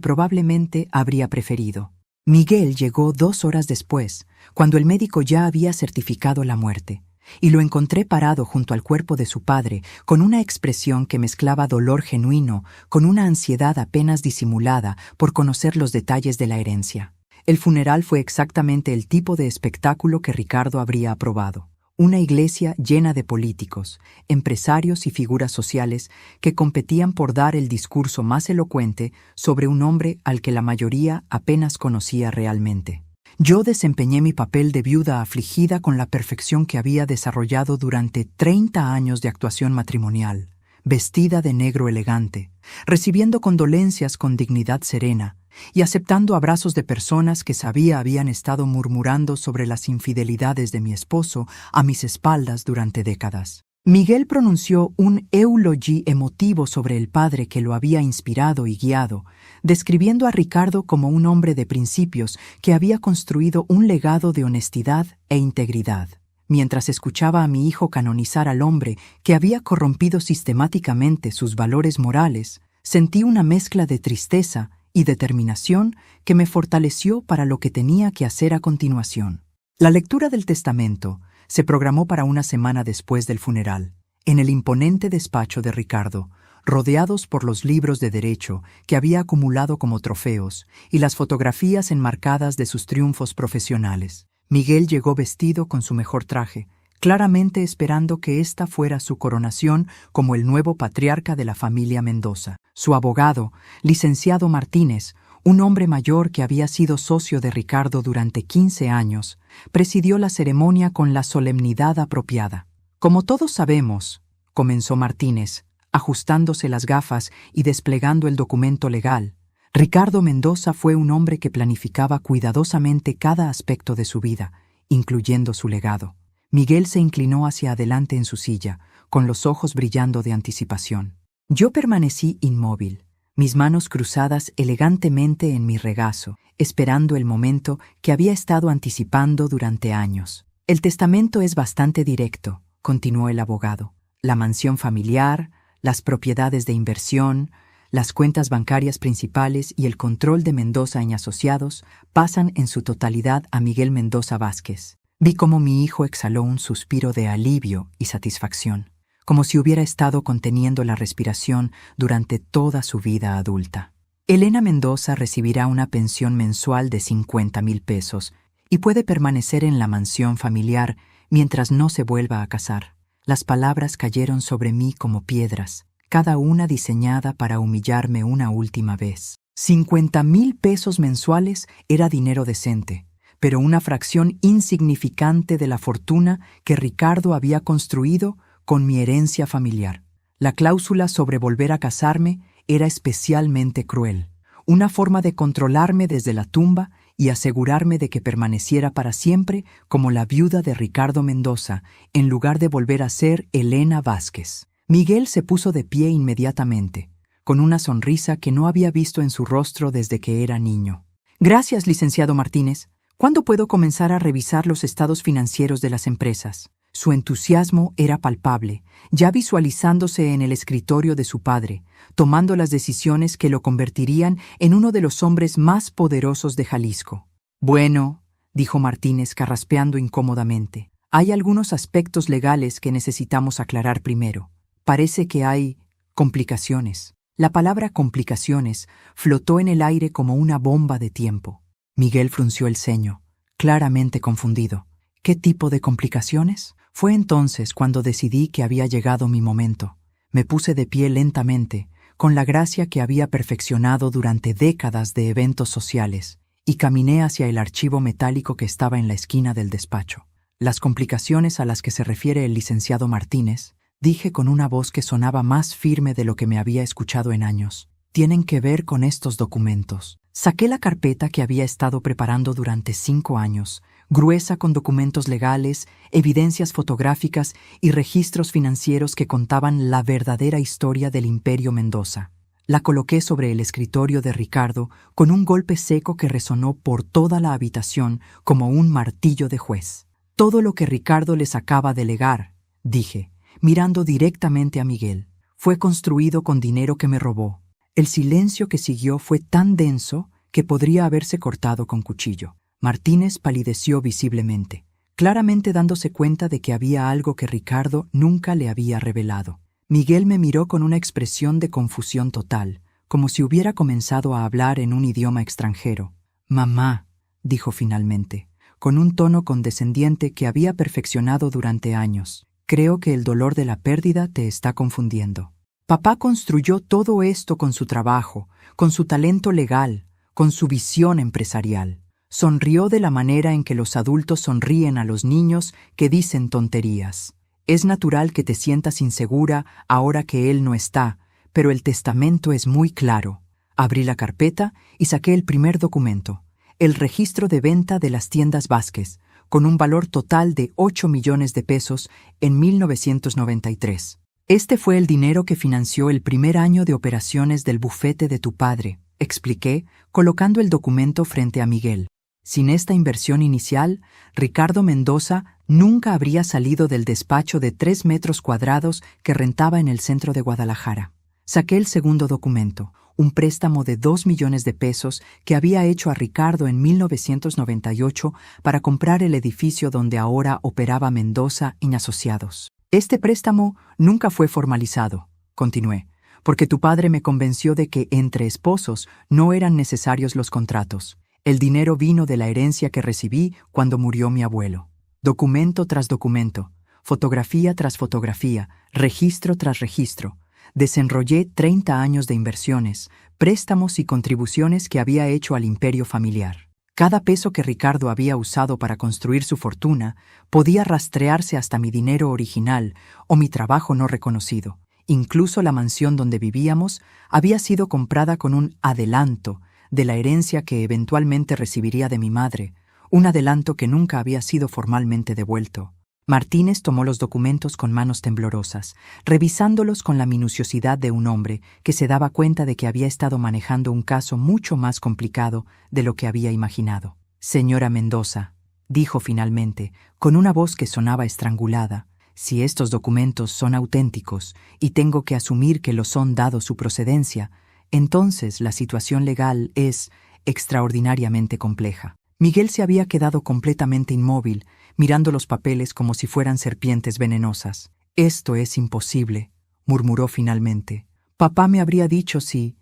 probablemente habría preferido. Miguel llegó 2 horas después, cuando el médico ya había certificado la muerte, y lo encontré parado junto al cuerpo de su padre, con una expresión que mezclaba dolor genuino con una ansiedad apenas disimulada por conocer los detalles de la herencia. El funeral fue exactamente el tipo de espectáculo que Ricardo habría aprobado. Una iglesia llena de políticos, empresarios y figuras sociales que competían por dar el discurso más elocuente sobre un hombre al que la mayoría apenas conocía realmente. Yo desempeñé mi papel de viuda afligida con la perfección que había desarrollado durante 30 años de actuación matrimonial, vestida de negro elegante, recibiendo condolencias con dignidad serena, y aceptando abrazos de personas que sabía habían estado murmurando sobre las infidelidades de mi esposo a mis espaldas durante décadas. Miguel pronunció un eulogy emotivo sobre el padre que lo había inspirado y guiado, describiendo a Ricardo como un hombre de principios que había construido un legado de honestidad e integridad. Mientras escuchaba a mi hijo canonizar al hombre que había corrompido sistemáticamente sus valores morales, sentí una mezcla de tristeza y determinación que me fortaleció para lo que tenía que hacer a continuación. La lectura del testamento se programó para una semana después del funeral, en el imponente despacho de Ricardo, rodeados por los libros de derecho que había acumulado como trofeos y las fotografías enmarcadas de sus triunfos profesionales. Miguel llegó vestido con su mejor traje, claramente esperando que esta fuera su coronación como el nuevo patriarca de la familia Mendoza. Su abogado, licenciado Martínez, un hombre mayor que había sido socio de Ricardo durante 15 años, presidió la ceremonia con la solemnidad apropiada. Como todos sabemos, comenzó Martínez, ajustándose las gafas y desplegando el documento legal, Ricardo Mendoza fue un hombre que planificaba cuidadosamente cada aspecto de su vida, incluyendo su legado. Miguel se inclinó hacia adelante en su silla, con los ojos brillando de anticipación. Yo permanecí inmóvil, mis manos cruzadas elegantemente en mi regazo, esperando el momento que había estado anticipando durante años. El testamento es bastante directo, continuó el abogado. La mansión familiar, las propiedades de inversión, las cuentas bancarias principales y el control de Mendoza y Asociados pasan en su totalidad a Miguel Mendoza Vázquez. Vi cómo mi hijo exhaló un suspiro de alivio y satisfacción, como si hubiera estado conteniendo la respiración durante toda su vida adulta. Elena Mendoza recibirá una pensión mensual de 50,000 pesos y puede permanecer en la mansión familiar mientras no se vuelva a casar. Las palabras cayeron sobre mí como piedras, cada una diseñada para humillarme una última vez. 50,000 pesos mensuales era dinero decente, pero una fracción insignificante de la fortuna que Ricardo había construido con mi herencia familiar. La cláusula sobre volver a casarme era especialmente cruel, una forma de controlarme desde la tumba y asegurarme de que permaneciera para siempre como la viuda de Ricardo Mendoza, en lugar de volver a ser Elena Vázquez. Miguel se puso de pie inmediatamente, con una sonrisa que no había visto en su rostro desde que era niño. Gracias, licenciado Martínez. ¿Cuándo puedo comenzar a revisar los estados financieros de las empresas? Su entusiasmo era palpable, ya visualizándose en el escritorio de su padre, tomando las decisiones que lo convertirían en uno de los hombres más poderosos de Jalisco. Bueno, dijo Martínez carraspeando incómodamente, hay algunos aspectos legales que necesitamos aclarar primero. Parece que hay complicaciones. La palabra complicaciones flotó en el aire como una bomba de tiempo. Miguel frunció el ceño, claramente confundido. ¿Qué tipo de complicaciones? Fue entonces cuando decidí que había llegado mi momento. Me puse de pie lentamente, con la gracia que había perfeccionado durante décadas de eventos sociales, y caminé hacia el archivo metálico que estaba en la esquina del despacho. Las complicaciones a las que se refiere el licenciado Martínez, dije con una voz que sonaba más firme de lo que me había escuchado en años, tienen que ver con estos documentos. Saqué la carpeta que había estado preparando durante 5 años, gruesa con documentos legales, evidencias fotográficas y registros financieros que contaban la verdadera historia del Imperio Mendoza. La coloqué sobre el escritorio de Ricardo con un golpe seco que resonó por toda la habitación como un martillo de juez. Todo lo que Ricardo les acaba de legar, dije, mirando directamente a Miguel, fue construido con dinero que me robó. El silencio que siguió fue tan denso que podría haberse cortado con cuchillo. Martínez palideció visiblemente, claramente dándose cuenta de que había algo que Ricardo nunca le había revelado. Miguel me miró con una expresión de confusión total, como si hubiera comenzado a hablar en un idioma extranjero. «Mamá», dijo finalmente, con un tono condescendiente que había perfeccionado durante años, «creo que el dolor de la pérdida te está confundiendo. Papá construyó todo esto con su trabajo, con su talento legal, con su visión empresarial. Sonrió de la manera en que los adultos sonríen a los niños que dicen tonterías. Es natural que te sientas insegura ahora que él no está, pero el testamento es muy claro». Abrí la carpeta y saqué el primer documento, el registro de venta de las tiendas Vázquez, con un valor total de 8 millones de pesos en 1993. «Este fue el dinero que financió el primer año de operaciones del bufete de tu padre», expliqué, colocando el documento frente a Miguel. Sin esta inversión inicial, Ricardo Mendoza nunca habría salido del despacho de 3 metros cuadrados que rentaba en el centro de Guadalajara. Saqué el segundo documento, un préstamo de 2 millones de pesos que había hecho a Ricardo en 1998 para comprar el edificio donde ahora operaba Mendoza y Asociados. «Este préstamo nunca fue formalizado», continué, «porque tu padre me convenció de que entre esposos no eran necesarios los contratos. El dinero vino de la herencia que recibí cuando murió mi abuelo». Documento tras documento, fotografía tras fotografía, registro tras registro, desenrollé 30 años de inversiones, préstamos y contribuciones que había hecho al imperio familiar. Cada peso que Ricardo había usado para construir su fortuna podía rastrearse hasta mi dinero original o mi trabajo no reconocido. Incluso la mansión donde vivíamos había sido comprada con un adelanto de la herencia que eventualmente recibiría de mi madre, un adelanto que nunca había sido formalmente devuelto. Martínez tomó los documentos con manos temblorosas, revisándolos con la minuciosidad de un hombre que se daba cuenta de que había estado manejando un caso mucho más complicado de lo que había imaginado. «Señora Mendoza», dijo finalmente, con una voz que sonaba estrangulada, «si estos documentos son auténticos y tengo que asumir que lo son dado su procedencia, entonces la situación legal es extraordinariamente compleja». Miguel se había quedado completamente inmóvil, mirando los papeles como si fueran serpientes venenosas. «Esto es imposible», murmuró finalmente. «Papá me habría dicho si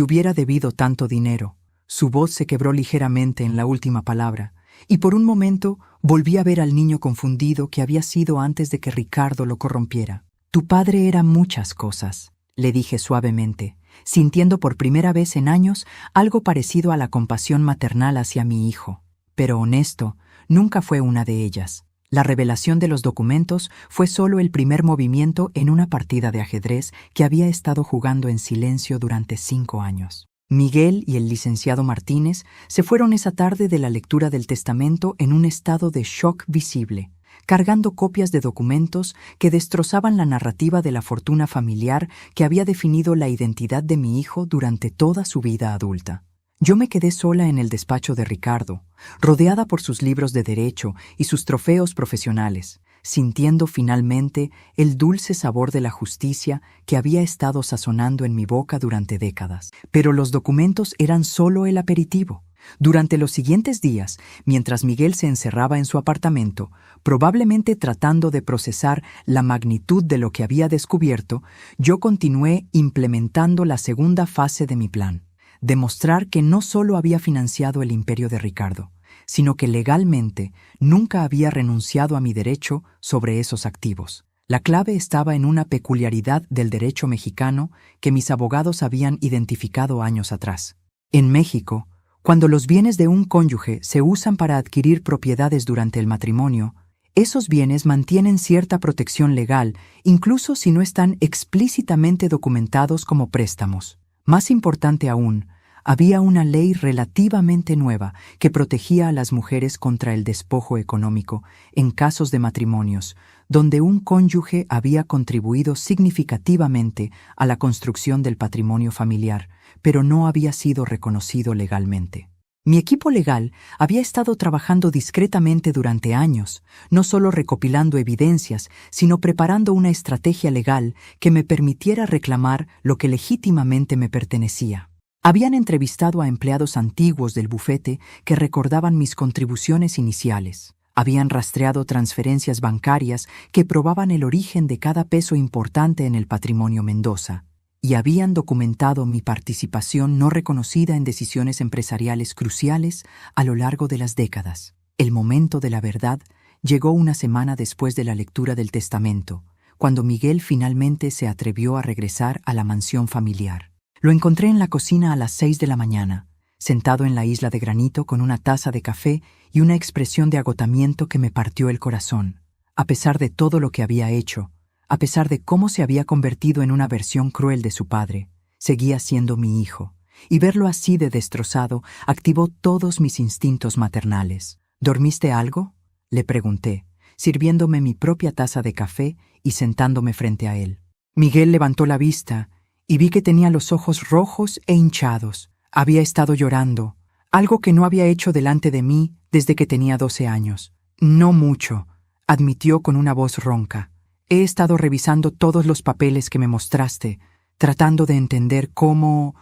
hubiera debido tanto dinero». Su voz se quebró ligeramente en la última palabra, y por un momento volví a ver al niño confundido que había sido antes de que Ricardo lo corrompiera. «Tu padre era muchas cosas», le dije suavemente, sintiendo por primera vez en años algo parecido a la compasión maternal hacia mi hijo. Pero honesto nunca fue una de ellas. La revelación de los documentos fue solo el primer movimiento en una partida de ajedrez que había estado jugando en silencio durante 5 años. Miguel y el licenciado Martínez se fueron esa tarde de la lectura del testamento en un estado de shock visible, cargando copias de documentos que destrozaban la narrativa de la fortuna familiar que había definido la identidad de mi hijo durante toda su vida adulta. Yo me quedé sola en el despacho de Ricardo, rodeada por sus libros de derecho y sus trofeos profesionales, sintiendo finalmente el dulce sabor de la justicia que había estado sazonando en mi boca durante décadas. Pero los documentos eran solo el aperitivo. Durante los siguientes días, mientras Miguel se encerraba en su apartamento, probablemente tratando de procesar la magnitud de lo que había descubierto, yo continué implementando la segunda fase de mi plan. Demostrar que no solo había financiado el imperio de Ricardo, sino que legalmente nunca había renunciado a mi derecho sobre esos activos. La clave estaba en una peculiaridad del derecho mexicano que mis abogados habían identificado años atrás. En México, cuando los bienes de un cónyuge se usan para adquirir propiedades durante el matrimonio, esos bienes mantienen cierta protección legal, incluso si no están explícitamente documentados como préstamos. Más importante aún, había una ley relativamente nueva que protegía a las mujeres contra el despojo económico en casos de matrimonios, donde un cónyuge había contribuido significativamente a la construcción del patrimonio familiar, pero no había sido reconocido legalmente. Mi equipo legal había estado trabajando discretamente durante años, no solo recopilando evidencias, sino preparando una estrategia legal que me permitiera reclamar lo que legítimamente me pertenecía. Habían entrevistado a empleados antiguos del bufete que recordaban mis contribuciones iniciales. Habían rastreado transferencias bancarias que probaban el origen de cada peso importante en el patrimonio Mendoza, y habían documentado mi participación no reconocida en decisiones empresariales cruciales a lo largo de las décadas. El momento de la verdad llegó una semana después de la lectura del testamento, cuando Miguel finalmente se atrevió a regresar a la mansión familiar. Lo encontré en la cocina a las 6 de la mañana, sentado en la isla de granito con una taza de café y una expresión de agotamiento que me partió el corazón. A pesar de todo lo que había hecho, a pesar de cómo se había convertido en una versión cruel de su padre, seguía siendo mi hijo, y verlo así de destrozado activó todos mis instintos maternales. ¿Dormiste algo?, le pregunté, sirviéndome mi propia taza de café y sentándome frente a él. Miguel levantó la vista y vi que tenía los ojos rojos e hinchados. Había estado llorando, algo que no había hecho delante de mí desde que tenía 12 años. No mucho, admitió con una voz ronca. He estado revisando todos los papeles que me mostraste, tratando de entender cómo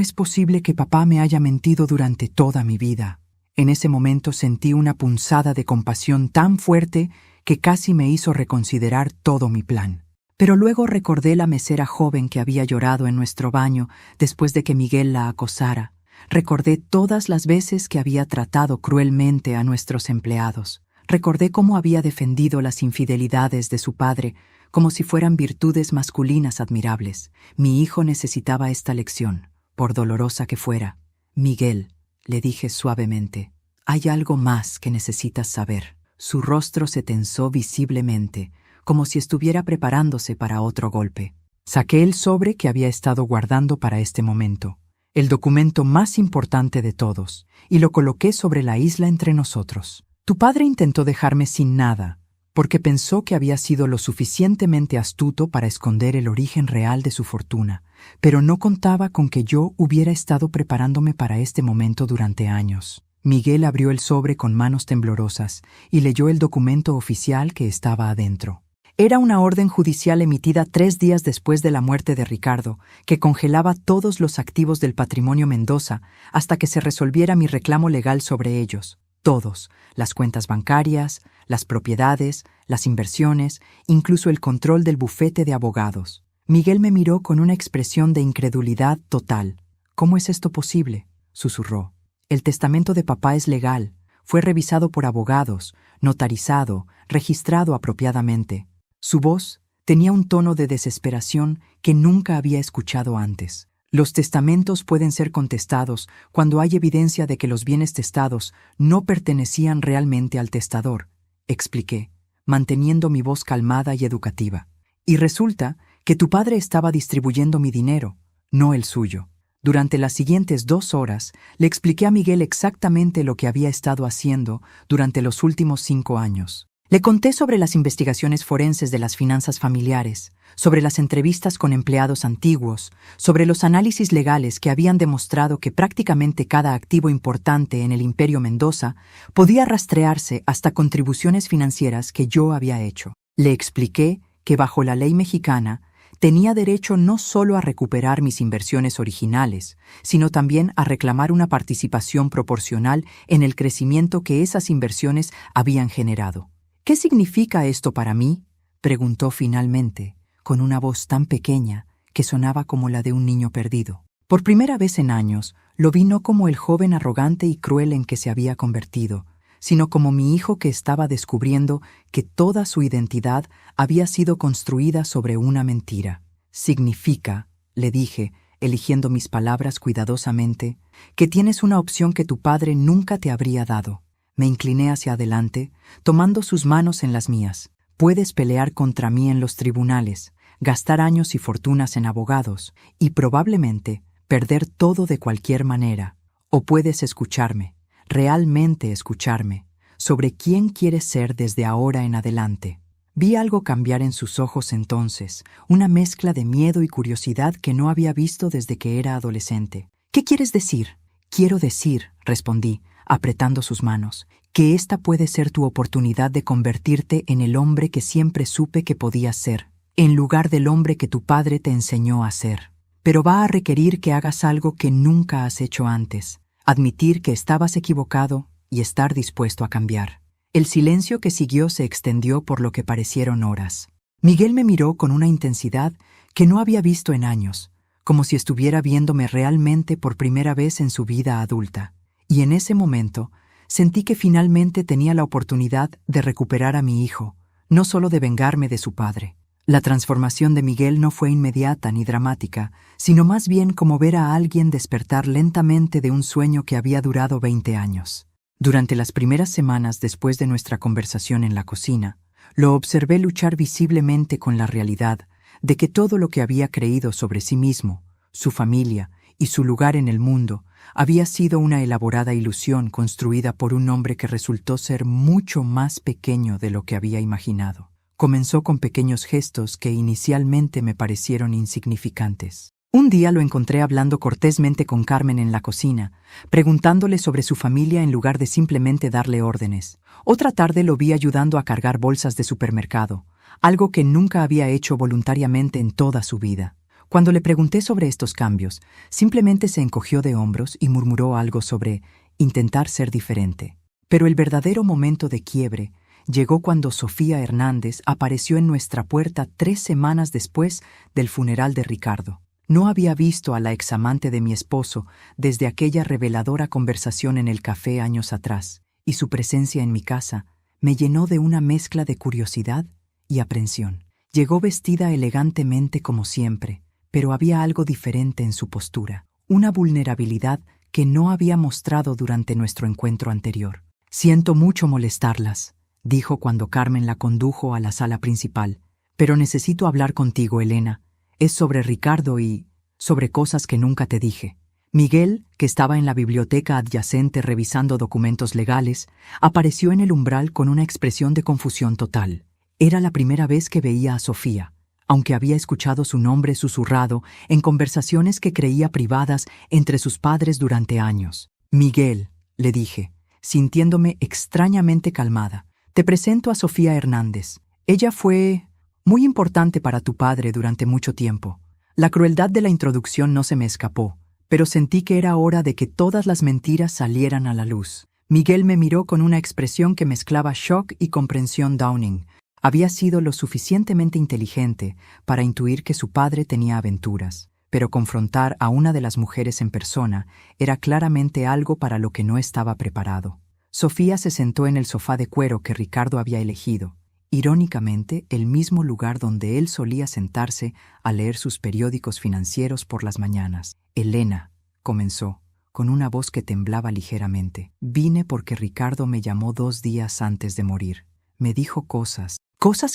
es posible que papá me haya mentido durante toda mi vida. En ese momento sentí una punzada de compasión tan fuerte que casi me hizo reconsiderar todo mi plan. Pero luego recordé la mesera joven que había llorado en nuestro baño después de que Miguel la acosara. Recordé todas las veces que había tratado cruelmente a nuestros empleados. Recordé cómo había defendido las infidelidades de su padre como si fueran virtudes masculinas admirables. Mi hijo necesitaba esta lección, por dolorosa que fuera. Miguel, le dije suavemente, hay algo más que necesitas saber. Su rostro se tensó visiblemente, como si estuviera preparándose para otro golpe. Saqué el sobre que había estado guardando para este momento, el documento más importante de todos, y lo coloqué sobre la isla entre nosotros. Tu padre intentó dejarme sin nada, porque pensó que había sido lo suficientemente astuto para esconder el origen real de su fortuna, pero no contaba con que yo hubiera estado preparándome para este momento durante años. Miguel abrió el sobre con manos temblorosas y leyó el documento oficial que estaba adentro. Era una orden judicial emitida 3 días después de la muerte de Ricardo, que congelaba todos los activos del patrimonio Mendoza hasta que se resolviera mi reclamo legal sobre ellos. Todos, las cuentas bancarias, las propiedades, las inversiones, incluso el control del bufete de abogados. Miguel me miró con una expresión de incredulidad total. ¿Cómo es esto posible?, susurró. El testamento de papá es legal, fue revisado por abogados, notarizado, registrado apropiadamente. Su voz tenía un tono de desesperación que nunca había escuchado antes. Los testamentos pueden ser contestados cuando hay evidencia de que los bienes testados no pertenecían realmente al testador, expliqué, manteniendo mi voz calmada y educativa. Y resulta que tu padre estaba distribuyendo mi dinero, no el suyo. Durante las siguientes 2 horas le expliqué a Miguel exactamente lo que había estado haciendo durante los últimos 5 años. Le conté sobre las investigaciones forenses de las finanzas familiares, sobre las entrevistas con empleados antiguos, sobre los análisis legales que habían demostrado que prácticamente cada activo importante en el Imperio Mendoza podía rastrearse hasta contribuciones financieras que yo había hecho. Le expliqué que bajo la ley mexicana tenía derecho no solo a recuperar mis inversiones originales, sino también a reclamar una participación proporcional en el crecimiento que esas inversiones habían generado. ¿Qué significa esto para mí?, preguntó finalmente, con una voz tan pequeña que sonaba como la de un niño perdido. Por primera vez en años, lo vi no como el joven arrogante y cruel en que se había convertido, sino como mi hijo que estaba descubriendo que toda su identidad había sido construida sobre una mentira. Significa, le dije, eligiendo mis palabras cuidadosamente, que tienes una opción que tu padre nunca te habría dado. Me incliné hacia adelante, tomando sus manos en las mías. Puedes pelear contra mí en los tribunales, gastar años y fortunas en abogados, y probablemente perder todo de cualquier manera, o puedes escucharme, realmente escucharme, sobre quién quieres ser desde ahora en adelante. Vi algo cambiar en sus ojos entonces, una mezcla de miedo y curiosidad que no había visto desde que era adolescente. ¿Qué quieres decir? Quiero decir, respondí, apretando sus manos, que esta puede ser tu oportunidad de convertirte en el hombre que siempre supe que podías ser, en lugar del hombre que tu padre te enseñó a ser. Pero va a requerir que hagas algo que nunca has hecho antes, admitir que estabas equivocado y estar dispuesto a cambiar. El silencio que siguió se extendió por lo que parecieron horas. Miguel me miró con una intensidad que no había visto en años, como si estuviera viéndome realmente por primera vez en su vida adulta. Y en ese momento sentí que finalmente tenía la oportunidad de recuperar a mi hijo, no solo de vengarme de su padre. La transformación de Miguel no fue inmediata ni dramática, sino más bien como ver a alguien despertar lentamente de un sueño que había durado 20 años. Durante las primeras semanas después de nuestra conversación en la cocina, lo observé luchar visiblemente con la realidad de que todo lo que había creído sobre sí mismo, su familia y su lugar en el mundo había sido una elaborada ilusión construida por un hombre que resultó ser mucho más pequeño de lo que había imaginado. Comenzó con pequeños gestos que inicialmente me parecieron insignificantes. Un día lo encontré hablando cortésmente con Carmen en la cocina, preguntándole sobre su familia en lugar de simplemente darle órdenes. Otra tarde lo vi ayudando a cargar bolsas de supermercado, algo que nunca había hecho voluntariamente en toda su vida. Cuando le pregunté sobre estos cambios, simplemente se encogió de hombros y murmuró algo sobre intentar ser diferente. Pero el verdadero momento de quiebre llegó cuando Sofía Hernández apareció en nuestra puerta 3 semanas después del funeral de Ricardo. No había visto a la examante de mi esposo desde aquella reveladora conversación en el café años atrás, y su presencia en mi casa me llenó de una mezcla de curiosidad y aprensión. Llegó vestida elegantemente como siempre, pero había algo diferente en su postura, una vulnerabilidad que no había mostrado durante nuestro encuentro anterior. «Siento mucho molestarlas», dijo cuando Carmen la condujo a la sala principal, «pero necesito hablar contigo, Elena. Es sobre Ricardo y sobre cosas que nunca te dije». Miguel, que estaba en la biblioteca adyacente revisando documentos legales, apareció en el umbral con una expresión de confusión total. Era la primera vez que veía a Sofía, aunque había escuchado su nombre susurrado en conversaciones que creía privadas entre sus padres durante años. «Miguel», le dije, sintiéndome extrañamente calmada, «te presento a Sofía Hernández. Ella fue muy importante para tu padre durante mucho tiempo». La crueldad de la introducción no se me escapó, pero sentí que era hora de que todas las mentiras salieran a la luz. Miguel me miró con una expresión que mezclaba shock y comprensión Downing. Había sido lo suficientemente inteligente para intuir que su padre tenía aventuras, pero confrontar a una de las mujeres en persona era claramente algo para lo que no estaba preparado. Sofía se sentó en el sofá de cuero que Ricardo había elegido, irónicamente el mismo lugar donde él solía sentarse a leer sus periódicos financieros por las mañanas. «Elena», comenzó, con una voz que temblaba ligeramente, «vine porque Ricardo me llamó 2 días antes de morir. Me dijo cosas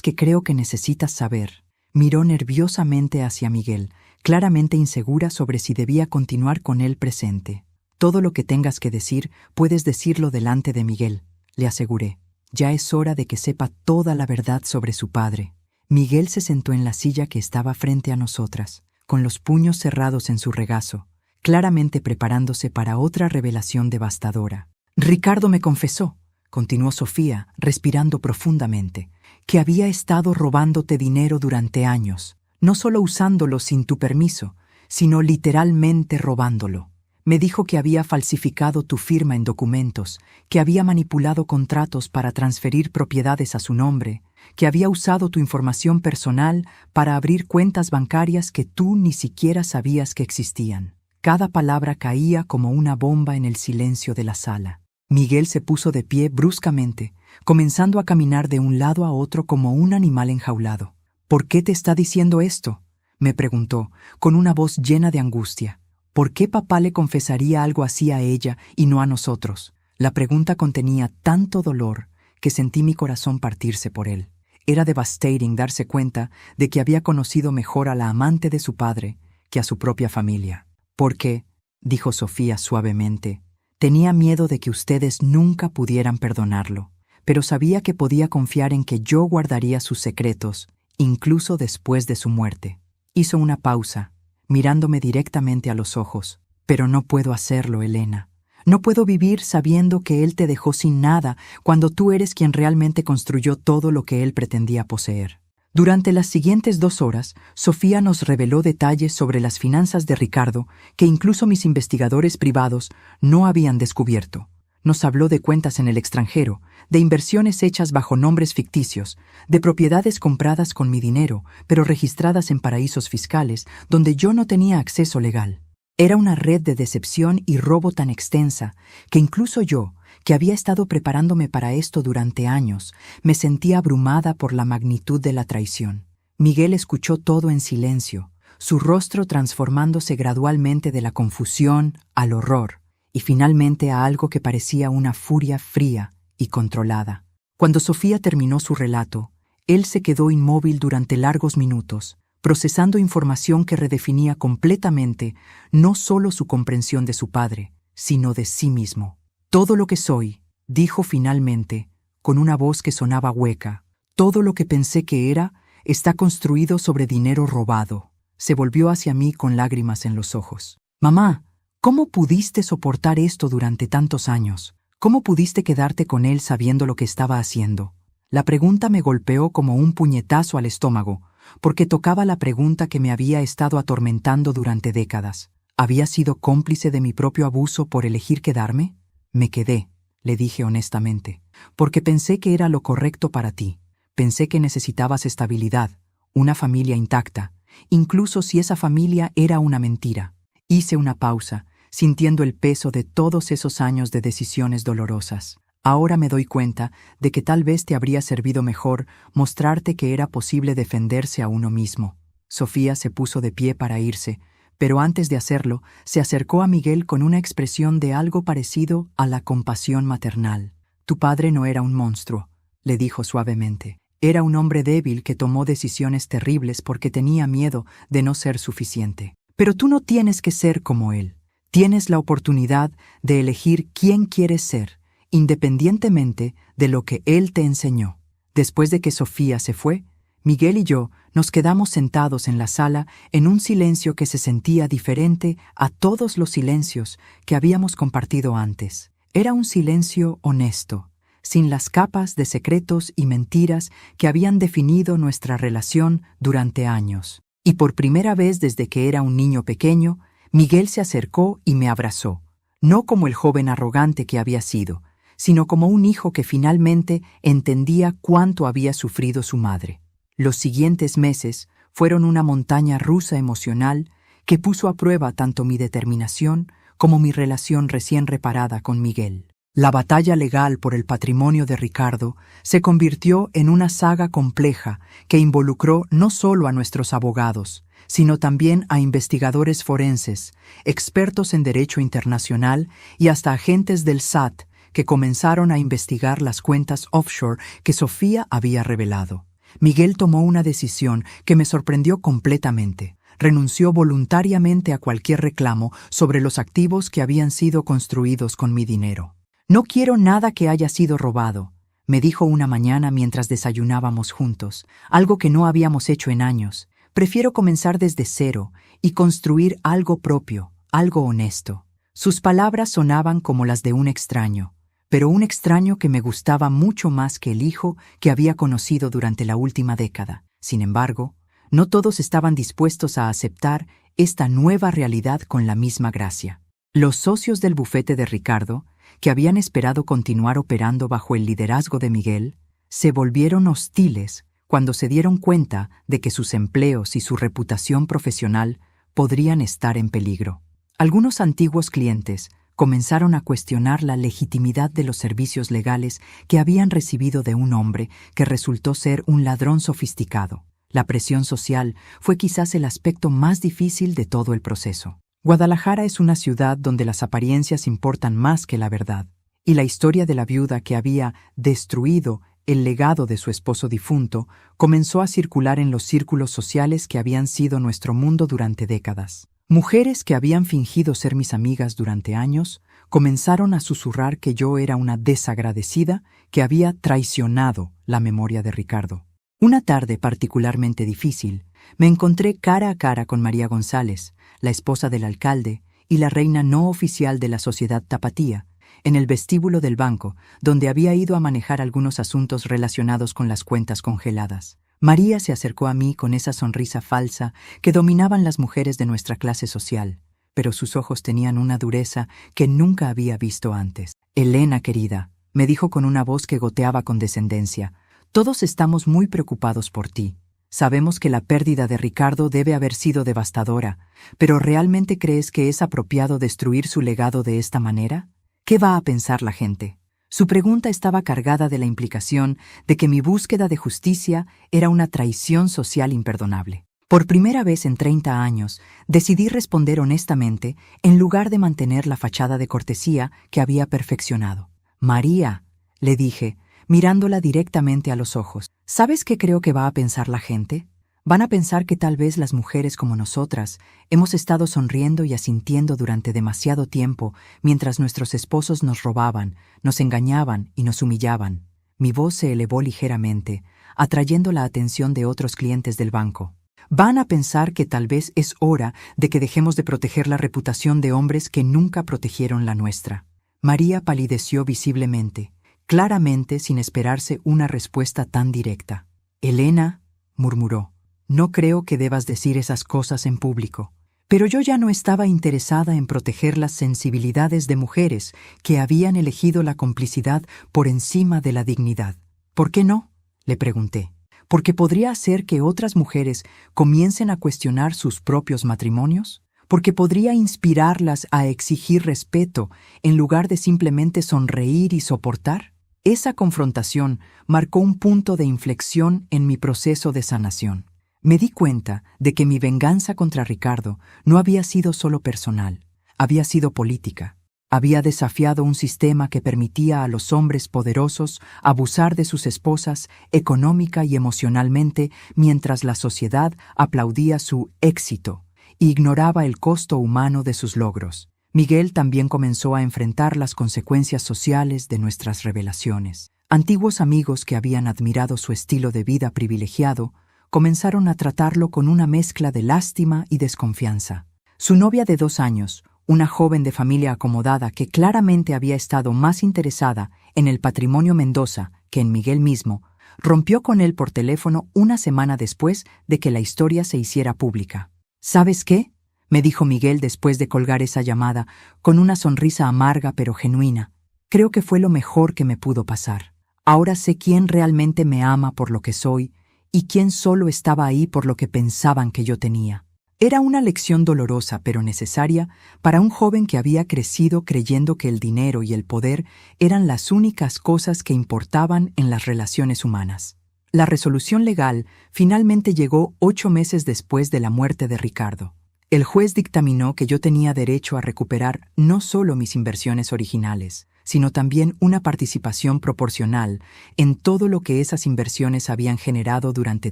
que creo que necesitas saber». Miró nerviosamente hacia Miguel, claramente insegura sobre si debía continuar con él presente. «Todo lo que tengas que decir, puedes decirlo delante de Miguel», le aseguré. «Ya es hora de que sepa toda la verdad sobre su padre». Miguel se sentó en la silla que estaba frente a nosotras, con los puños cerrados en su regazo, claramente preparándose para otra revelación devastadora. «Ricardo me confesó», continuó Sofía, respirando profundamente, «que había estado robándote dinero durante años, no solo usándolo sin tu permiso, sino literalmente robándolo. Me dijo que había falsificado tu firma en documentos, que había manipulado contratos para transferir propiedades a su nombre, que había usado tu información personal para abrir cuentas bancarias que tú ni siquiera sabías que existían». Cada palabra caía como una bomba en el silencio de la sala. Miguel se puso de pie bruscamente, comenzando a caminar de un lado a otro como un animal enjaulado. «¿Por qué te está diciendo esto?», me preguntó, con una voz llena de angustia. ¿Por qué papá le confesaría algo así a ella y no a nosotros? La pregunta contenía tanto dolor que sentí mi corazón partirse por él. Era devastating darse cuenta de que había conocido mejor a la amante de su padre que a su propia familia. Porque, dijo Sofía suavemente, tenía miedo de que ustedes nunca pudieran perdonarlo, pero sabía que podía confiar en que yo guardaría sus secretos, incluso después de su muerte. Hizo una pausa, mirándome directamente a los ojos. Pero no puedo hacerlo, Elena. No puedo vivir sabiendo que él te dejó sin nada cuando tú eres quien realmente construyó todo lo que él pretendía poseer. Durante las siguientes 2 horas, Sofía nos reveló detalles sobre las finanzas de Ricardo que incluso mis investigadores privados no habían descubierto. Nos habló de cuentas en el extranjero, de inversiones hechas bajo nombres ficticios, de propiedades compradas con mi dinero, pero registradas en paraísos fiscales donde yo no tenía acceso legal. Era una red de decepción y robo tan extensa que incluso yo, que había estado preparándome para esto durante años, me sentía abrumada por la magnitud de la traición. Miguel escuchó todo en silencio, su rostro transformándose gradualmente de la confusión al horror y finalmente a algo que parecía una furia fría y controlada. Cuando Sofía terminó su relato, él se quedó inmóvil durante largos minutos, procesando información que redefinía completamente no solo su comprensión de su padre, sino de sí mismo. Todo lo que soy, dijo finalmente, con una voz que sonaba hueca, todo lo que pensé que era, está construido sobre dinero robado. Se volvió hacia mí con lágrimas en los ojos. Mamá, ¿cómo pudiste soportar esto durante tantos años? ¿Cómo pudiste quedarte con él sabiendo lo que estaba haciendo? La pregunta me golpeó como un puñetazo al estómago, porque tocaba la pregunta que me había estado atormentando durante décadas. ¿Había sido cómplice de mi propio abuso por elegir quedarme? Me quedé, le dije honestamente, porque pensé que era lo correcto para ti. Pensé que necesitabas estabilidad, una familia intacta, incluso si esa familia era una mentira. Hice una pausa, sintiendo el peso de todos esos años de decisiones dolorosas. Ahora me doy cuenta de que tal vez te habría servido mejor mostrarte que era posible defenderse a uno mismo. Sofía se puso de pie para irse, pero antes de hacerlo, se acercó a Miguel con una expresión de algo parecido a la compasión maternal. Tu padre no era un monstruo, le dijo suavemente. Era un hombre débil que tomó decisiones terribles porque tenía miedo de no ser suficiente. Pero tú no tienes que ser como él. Tienes la oportunidad de elegir quién quieres ser, independientemente de lo que él te enseñó. Después de que Sofía se fue, Miguel y yo nos quedamos sentados en la sala en un silencio que se sentía diferente a todos los silencios que habíamos compartido antes. Era un silencio honesto, sin las capas de secretos y mentiras que habían definido nuestra relación durante años. Y por primera vez desde que era un niño pequeño, Miguel se acercó y me abrazó, no como el joven arrogante que había sido, sino como un hijo que finalmente entendía cuánto había sufrido su madre. Los siguientes meses fueron una montaña rusa emocional que puso a prueba tanto mi determinación como mi relación recién reparada con Miguel. La batalla legal por el patrimonio de Ricardo se convirtió en una saga compleja que involucró no solo a nuestros abogados, sino también a investigadores forenses, expertos en derecho internacional y hasta agentes del SAT que comenzaron a investigar las cuentas offshore que Sofía había revelado. Miguel tomó una decisión que me sorprendió completamente. Renunció voluntariamente a cualquier reclamo sobre los activos que habían sido construidos con mi dinero. No quiero nada que haya sido robado, me dijo una mañana mientras desayunábamos juntos, algo que no habíamos hecho en años. Prefiero comenzar desde cero y construir algo propio, algo honesto. Sus palabras sonaban como las de un extraño, pero un extraño que me gustaba mucho más que el hijo que había conocido durante la última década. Sin embargo, no todos estaban dispuestos a aceptar esta nueva realidad con la misma gracia. Los socios del bufete de Ricardo, que habían esperado continuar operando bajo el liderazgo de Miguel, se volvieron hostiles cuando se dieron cuenta de que sus empleos y su reputación profesional podrían estar en peligro. Algunos antiguos clientes comenzaron a cuestionar la legitimidad de los servicios legales que habían recibido de un hombre que resultó ser un ladrón sofisticado. La presión social fue quizás el aspecto más difícil de todo el proceso. Guadalajara es una ciudad donde las apariencias importan más que la verdad, y la historia de la viuda que había destruido el legado de su esposo difunto comenzó a circular en los círculos sociales que habían sido nuestro mundo durante décadas. Mujeres que habían fingido ser mis amigas durante años comenzaron a susurrar que yo era una desagradecida que había traicionado la memoria de Ricardo. Una tarde particularmente difícil, me encontré cara a cara con María González, la esposa del alcalde y la reina no oficial de la sociedad tapatía, en el vestíbulo del banco, donde había ido a manejar algunos asuntos relacionados con las cuentas congeladas. María se acercó a mí con esa sonrisa falsa que dominaban las mujeres de nuestra clase social, pero sus ojos tenían una dureza que nunca había visto antes. «Elena, querida», me dijo con una voz que goteaba condescendencia, «todos estamos muy preocupados por ti. Sabemos que la pérdida de Ricardo debe haber sido devastadora, pero ¿realmente crees que es apropiado destruir su legado de esta manera? ¿Qué va a pensar la gente?». Su pregunta estaba cargada de la implicación de que mi búsqueda de justicia era una traición social imperdonable. Por primera vez en 30 años, decidí responder honestamente en lugar de mantener la fachada de cortesía que había perfeccionado. «María», le dije, mirándola directamente a los ojos, ¿sabes qué creo que va a pensar la gente? Van a pensar que tal vez las mujeres como nosotras hemos estado sonriendo y asintiendo durante demasiado tiempo mientras nuestros esposos nos robaban, nos engañaban y nos humillaban. Mi voz se elevó ligeramente, atrayendo la atención de otros clientes del banco. Van a pensar que tal vez es hora de que dejemos de proteger la reputación de hombres que nunca protegieron la nuestra. María palideció visiblemente, claramente sin esperarse una respuesta tan directa. «Elena», murmuró, «no creo que debas decir esas cosas en público». Pero yo ya no estaba interesada en proteger las sensibilidades de mujeres que habían elegido la complicidad por encima de la dignidad. «¿Por qué no?», le pregunté. «¿Porque podría hacer que otras mujeres comiencen a cuestionar sus propios matrimonios? ¿Porque podría inspirarlas a exigir respeto en lugar de simplemente sonreír y soportar?». Esa confrontación marcó un punto de inflexión en mi proceso de sanación. Me di cuenta de que mi venganza contra Ricardo no había sido solo personal, había sido política. Había desafiado un sistema que permitía a los hombres poderosos abusar de sus esposas económica y emocionalmente mientras la sociedad aplaudía su éxito e ignoraba el costo humano de sus logros. Miguel también comenzó a enfrentar las consecuencias sociales de nuestras revelaciones. Antiguos amigos que habían admirado su estilo de vida privilegiado comenzaron a tratarlo con una mezcla de lástima y desconfianza. Su novia de 2 años, una joven de familia acomodada que claramente había estado más interesada en el patrimonio Mendoza que en Miguel mismo, rompió con él por teléfono una semana después de que la historia se hiciera pública. «¿Sabes qué?», me dijo Miguel después de colgar esa llamada, con una sonrisa amarga pero genuina. «Creo que fue lo mejor que me pudo pasar. Ahora sé quién realmente me ama por lo que soy y quién solo estaba ahí por lo que pensaban que yo tenía». Era una lección dolorosa pero necesaria para un joven que había crecido creyendo que el dinero y el poder eran las únicas cosas que importaban en las relaciones humanas. La resolución legal finalmente llegó 8 meses después de la muerte de Ricardo. El juez dictaminó que yo tenía derecho a recuperar no solo mis inversiones originales, sino también una participación proporcional en todo lo que esas inversiones habían generado durante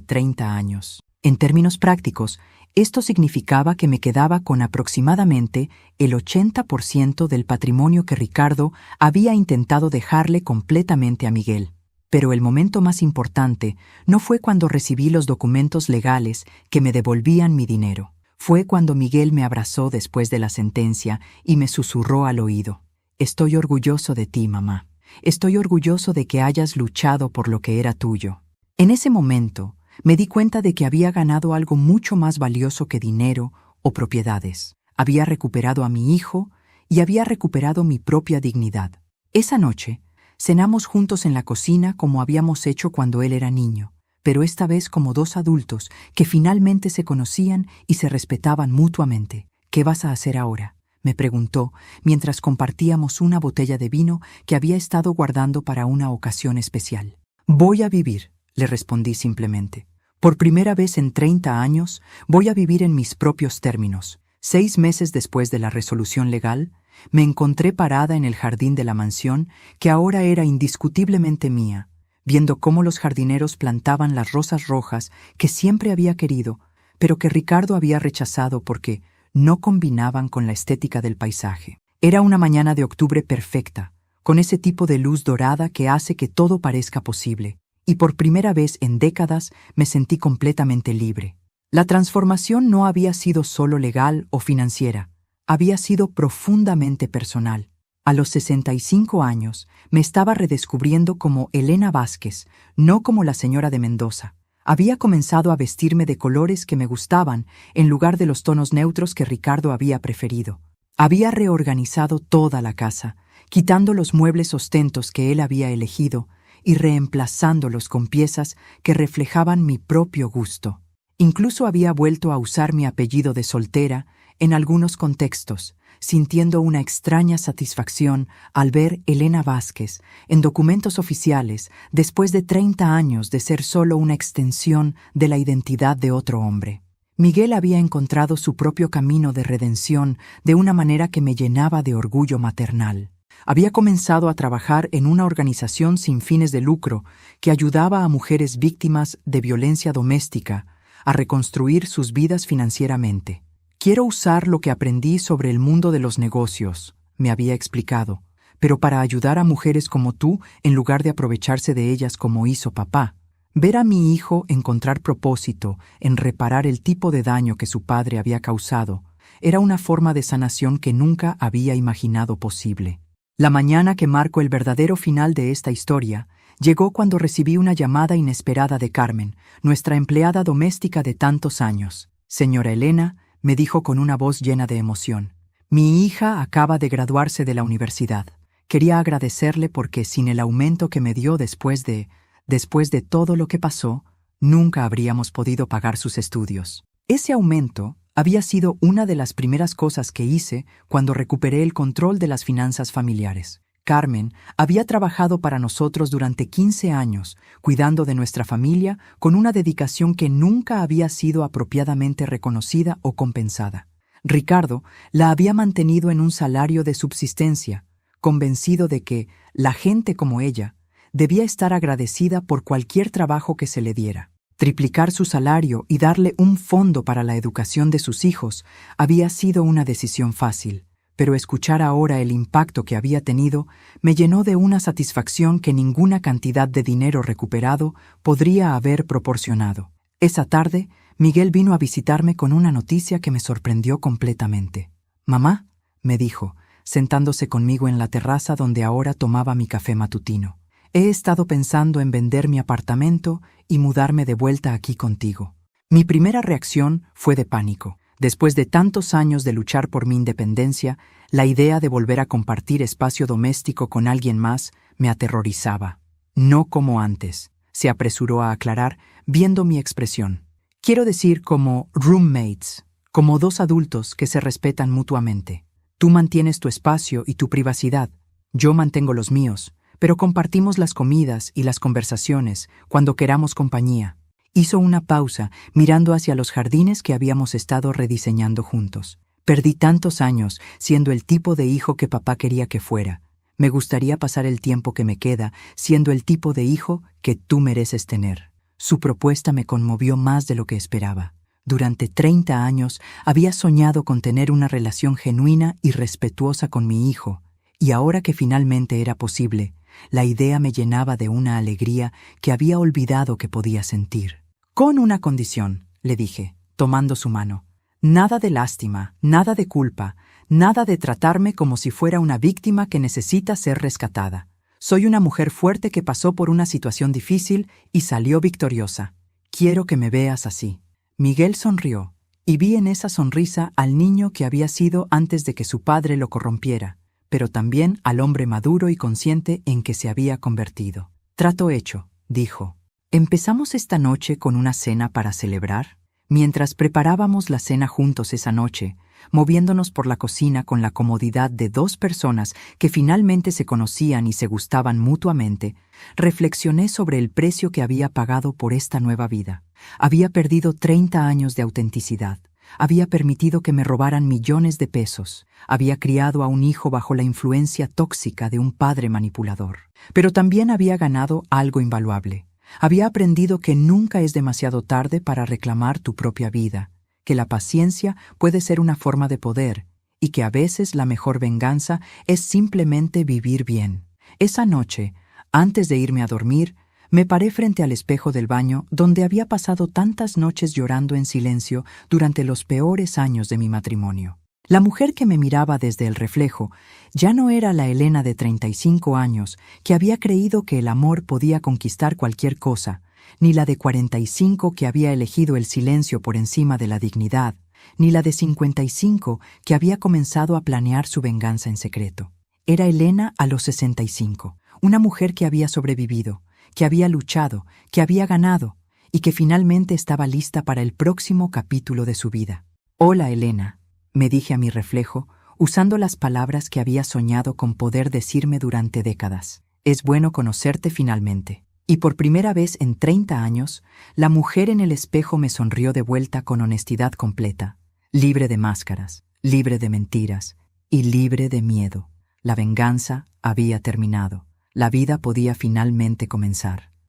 30 años. En términos prácticos, esto significaba que me quedaba con aproximadamente el 80% del patrimonio que Ricardo había intentado dejarle completamente a Miguel. Pero el momento más importante no fue cuando recibí los documentos legales que me devolvían mi dinero. Fue cuando Miguel me abrazó después de la sentencia y me susurró al oído: «Estoy orgulloso de ti, mamá. Estoy orgulloso de que hayas luchado por lo que era tuyo». En ese momento, me di cuenta de que había ganado algo mucho más valioso que dinero o propiedades. Había recuperado a mi hijo y había recuperado mi propia dignidad. Esa noche, cenamos juntos en la cocina como habíamos hecho cuando él era niño, pero esta vez como 2 adultos que finalmente se conocían y se respetaban mutuamente. «¿Qué vas a hacer ahora?», me preguntó mientras compartíamos una botella de vino que había estado guardando para una ocasión especial. «Voy a vivir», le respondí simplemente. «Por primera vez en 30 años, voy a vivir en mis propios términos». 6 meses después de la resolución legal, me encontré parada en el jardín de la mansión, que ahora era indiscutiblemente mía, viendo cómo los jardineros plantaban las rosas rojas que siempre había querido, pero que Ricardo había rechazado porque no combinaban con la estética del paisaje. Era una mañana de octubre perfecta, con ese tipo de luz dorada que hace que todo parezca posible, y por primera vez en décadas me sentí completamente libre. La transformación no había sido solo legal o financiera, había sido profundamente personal. A los 65 años me estaba redescubriendo como Elena Vázquez, no como la señora de Mendoza. Había comenzado a vestirme de colores que me gustaban en lugar de los tonos neutros que Ricardo había preferido. Había reorganizado toda la casa, quitando los muebles ostentos que él había elegido y reemplazándolos con piezas que reflejaban mi propio gusto. Incluso había vuelto a usar mi apellido de soltera en algunos contextos, sintiendo una extraña satisfacción al ver Elena Vázquez en documentos oficiales después de 30 años de ser solo una extensión de la identidad de otro hombre. Miguel había encontrado su propio camino de redención de una manera que me llenaba de orgullo maternal. Había comenzado a trabajar en una organización sin fines de lucro que ayudaba a mujeres víctimas de violencia doméstica a reconstruir sus vidas financieramente. Quiero usar lo que aprendí sobre el mundo de los negocios, me había explicado, pero para ayudar a mujeres como tú en lugar de aprovecharse de ellas como hizo papá. Ver a mi hijo encontrar propósito en reparar el tipo de daño que su padre había causado era una forma de sanación que nunca había imaginado posible. La mañana que marcó el verdadero final de esta historia llegó cuando recibí una llamada inesperada de Carmen, nuestra empleada doméstica de tantos años. Señora Elena, me dijo con una voz llena de emoción. Mi hija acaba de graduarse de la universidad. Quería agradecerle porque sin el aumento que me dio después de todo lo que pasó, nunca habríamos podido pagar sus estudios. Ese aumento había sido una de las primeras cosas que hice cuando recuperé el control de las finanzas familiares. Carmen había trabajado para nosotros durante 15 años, cuidando de nuestra familia con una dedicación que nunca había sido apropiadamente reconocida o compensada. Ricardo la había mantenido en un salario de subsistencia, convencido de que la gente como ella debía estar agradecida por cualquier trabajo que se le diera. Triplicar su salario y darle un fondo para la educación de sus hijos había sido una decisión fácil. Pero escuchar ahora el impacto que había tenido me llenó de una satisfacción que ninguna cantidad de dinero recuperado podría haber proporcionado. Esa tarde, Miguel vino a visitarme con una noticia que me sorprendió completamente. «Mamá», me dijo, sentándose conmigo en la terraza donde ahora tomaba mi café matutino, «he estado pensando en vender mi apartamento y mudarme de vuelta aquí contigo». Mi primera reacción fue de pánico. Después de tantos años de luchar por mi independencia, la idea de volver a compartir espacio doméstico con alguien más me aterrorizaba. «No como antes», se apresuró a aclarar, viendo mi expresión. «Quiero decir como roommates, como dos adultos que se respetan mutuamente. Tú mantienes tu espacio y tu privacidad, yo mantengo los míos, pero compartimos las comidas y las conversaciones cuando queramos compañía». Hizo una pausa, mirando hacia los jardines que habíamos estado rediseñando juntos. «Perdí tantos años siendo el tipo de hijo que papá quería que fuera. Me gustaría pasar el tiempo que me queda siendo el tipo de hijo que tú mereces tener». Su propuesta me conmovió más de lo que esperaba. Durante 30 años había soñado con tener una relación genuina y respetuosa con mi hijo, y ahora que finalmente era posible, la idea me llenaba de una alegría que había olvidado que podía sentir. «Con una condición», le dije, tomando su mano. «Nada de lástima, nada de culpa, nada de tratarme como si fuera una víctima que necesita ser rescatada. Soy una mujer fuerte que pasó por una situación difícil y salió victoriosa. Quiero que me veas así». Miguel sonrió, y vi en esa sonrisa al niño que había sido antes de que su padre lo corrompiera, pero también al hombre maduro y consciente en que se había convertido. «Trato hecho», dijo. «¿Empezamos esta noche con una cena para celebrar?» Mientras preparábamos la cena juntos esa noche, moviéndonos por la cocina con la comodidad de dos personas que finalmente se conocían y se gustaban mutuamente, reflexioné sobre el precio que había pagado por esta nueva vida. Había perdido 30 años de autenticidad. Había permitido que me robaran millones de pesos. Había criado a un hijo bajo la influencia tóxica de un padre manipulador. Pero también había ganado algo invaluable. Había aprendido que nunca es demasiado tarde para reclamar tu propia vida, que la paciencia puede ser una forma de poder y que a veces la mejor venganza es simplemente vivir bien. Esa noche, antes de irme a dormir, me paré frente al espejo del baño donde había pasado tantas noches llorando en silencio durante los peores años de mi matrimonio. La mujer que me miraba desde el reflejo ya no era la Elena de 35 años que había creído que el amor podía conquistar cualquier cosa, ni la de 45 que había elegido el silencio por encima de la dignidad, ni la de 55 que había comenzado a planear su venganza en secreto. Era Elena a los 65, una mujer que había sobrevivido, que había luchado, que había ganado y que finalmente estaba lista para el próximo capítulo de su vida. «Hola, Elena», me dije a mi reflejo, usando las palabras que había soñado con poder decirme durante décadas. «Es bueno conocerte finalmente». Y por primera vez en 30 años, la mujer en el espejo me sonrió de vuelta con honestidad completa, libre de máscaras, libre de mentiras y libre de miedo. La venganza había terminado. La vida podía finalmente comenzar.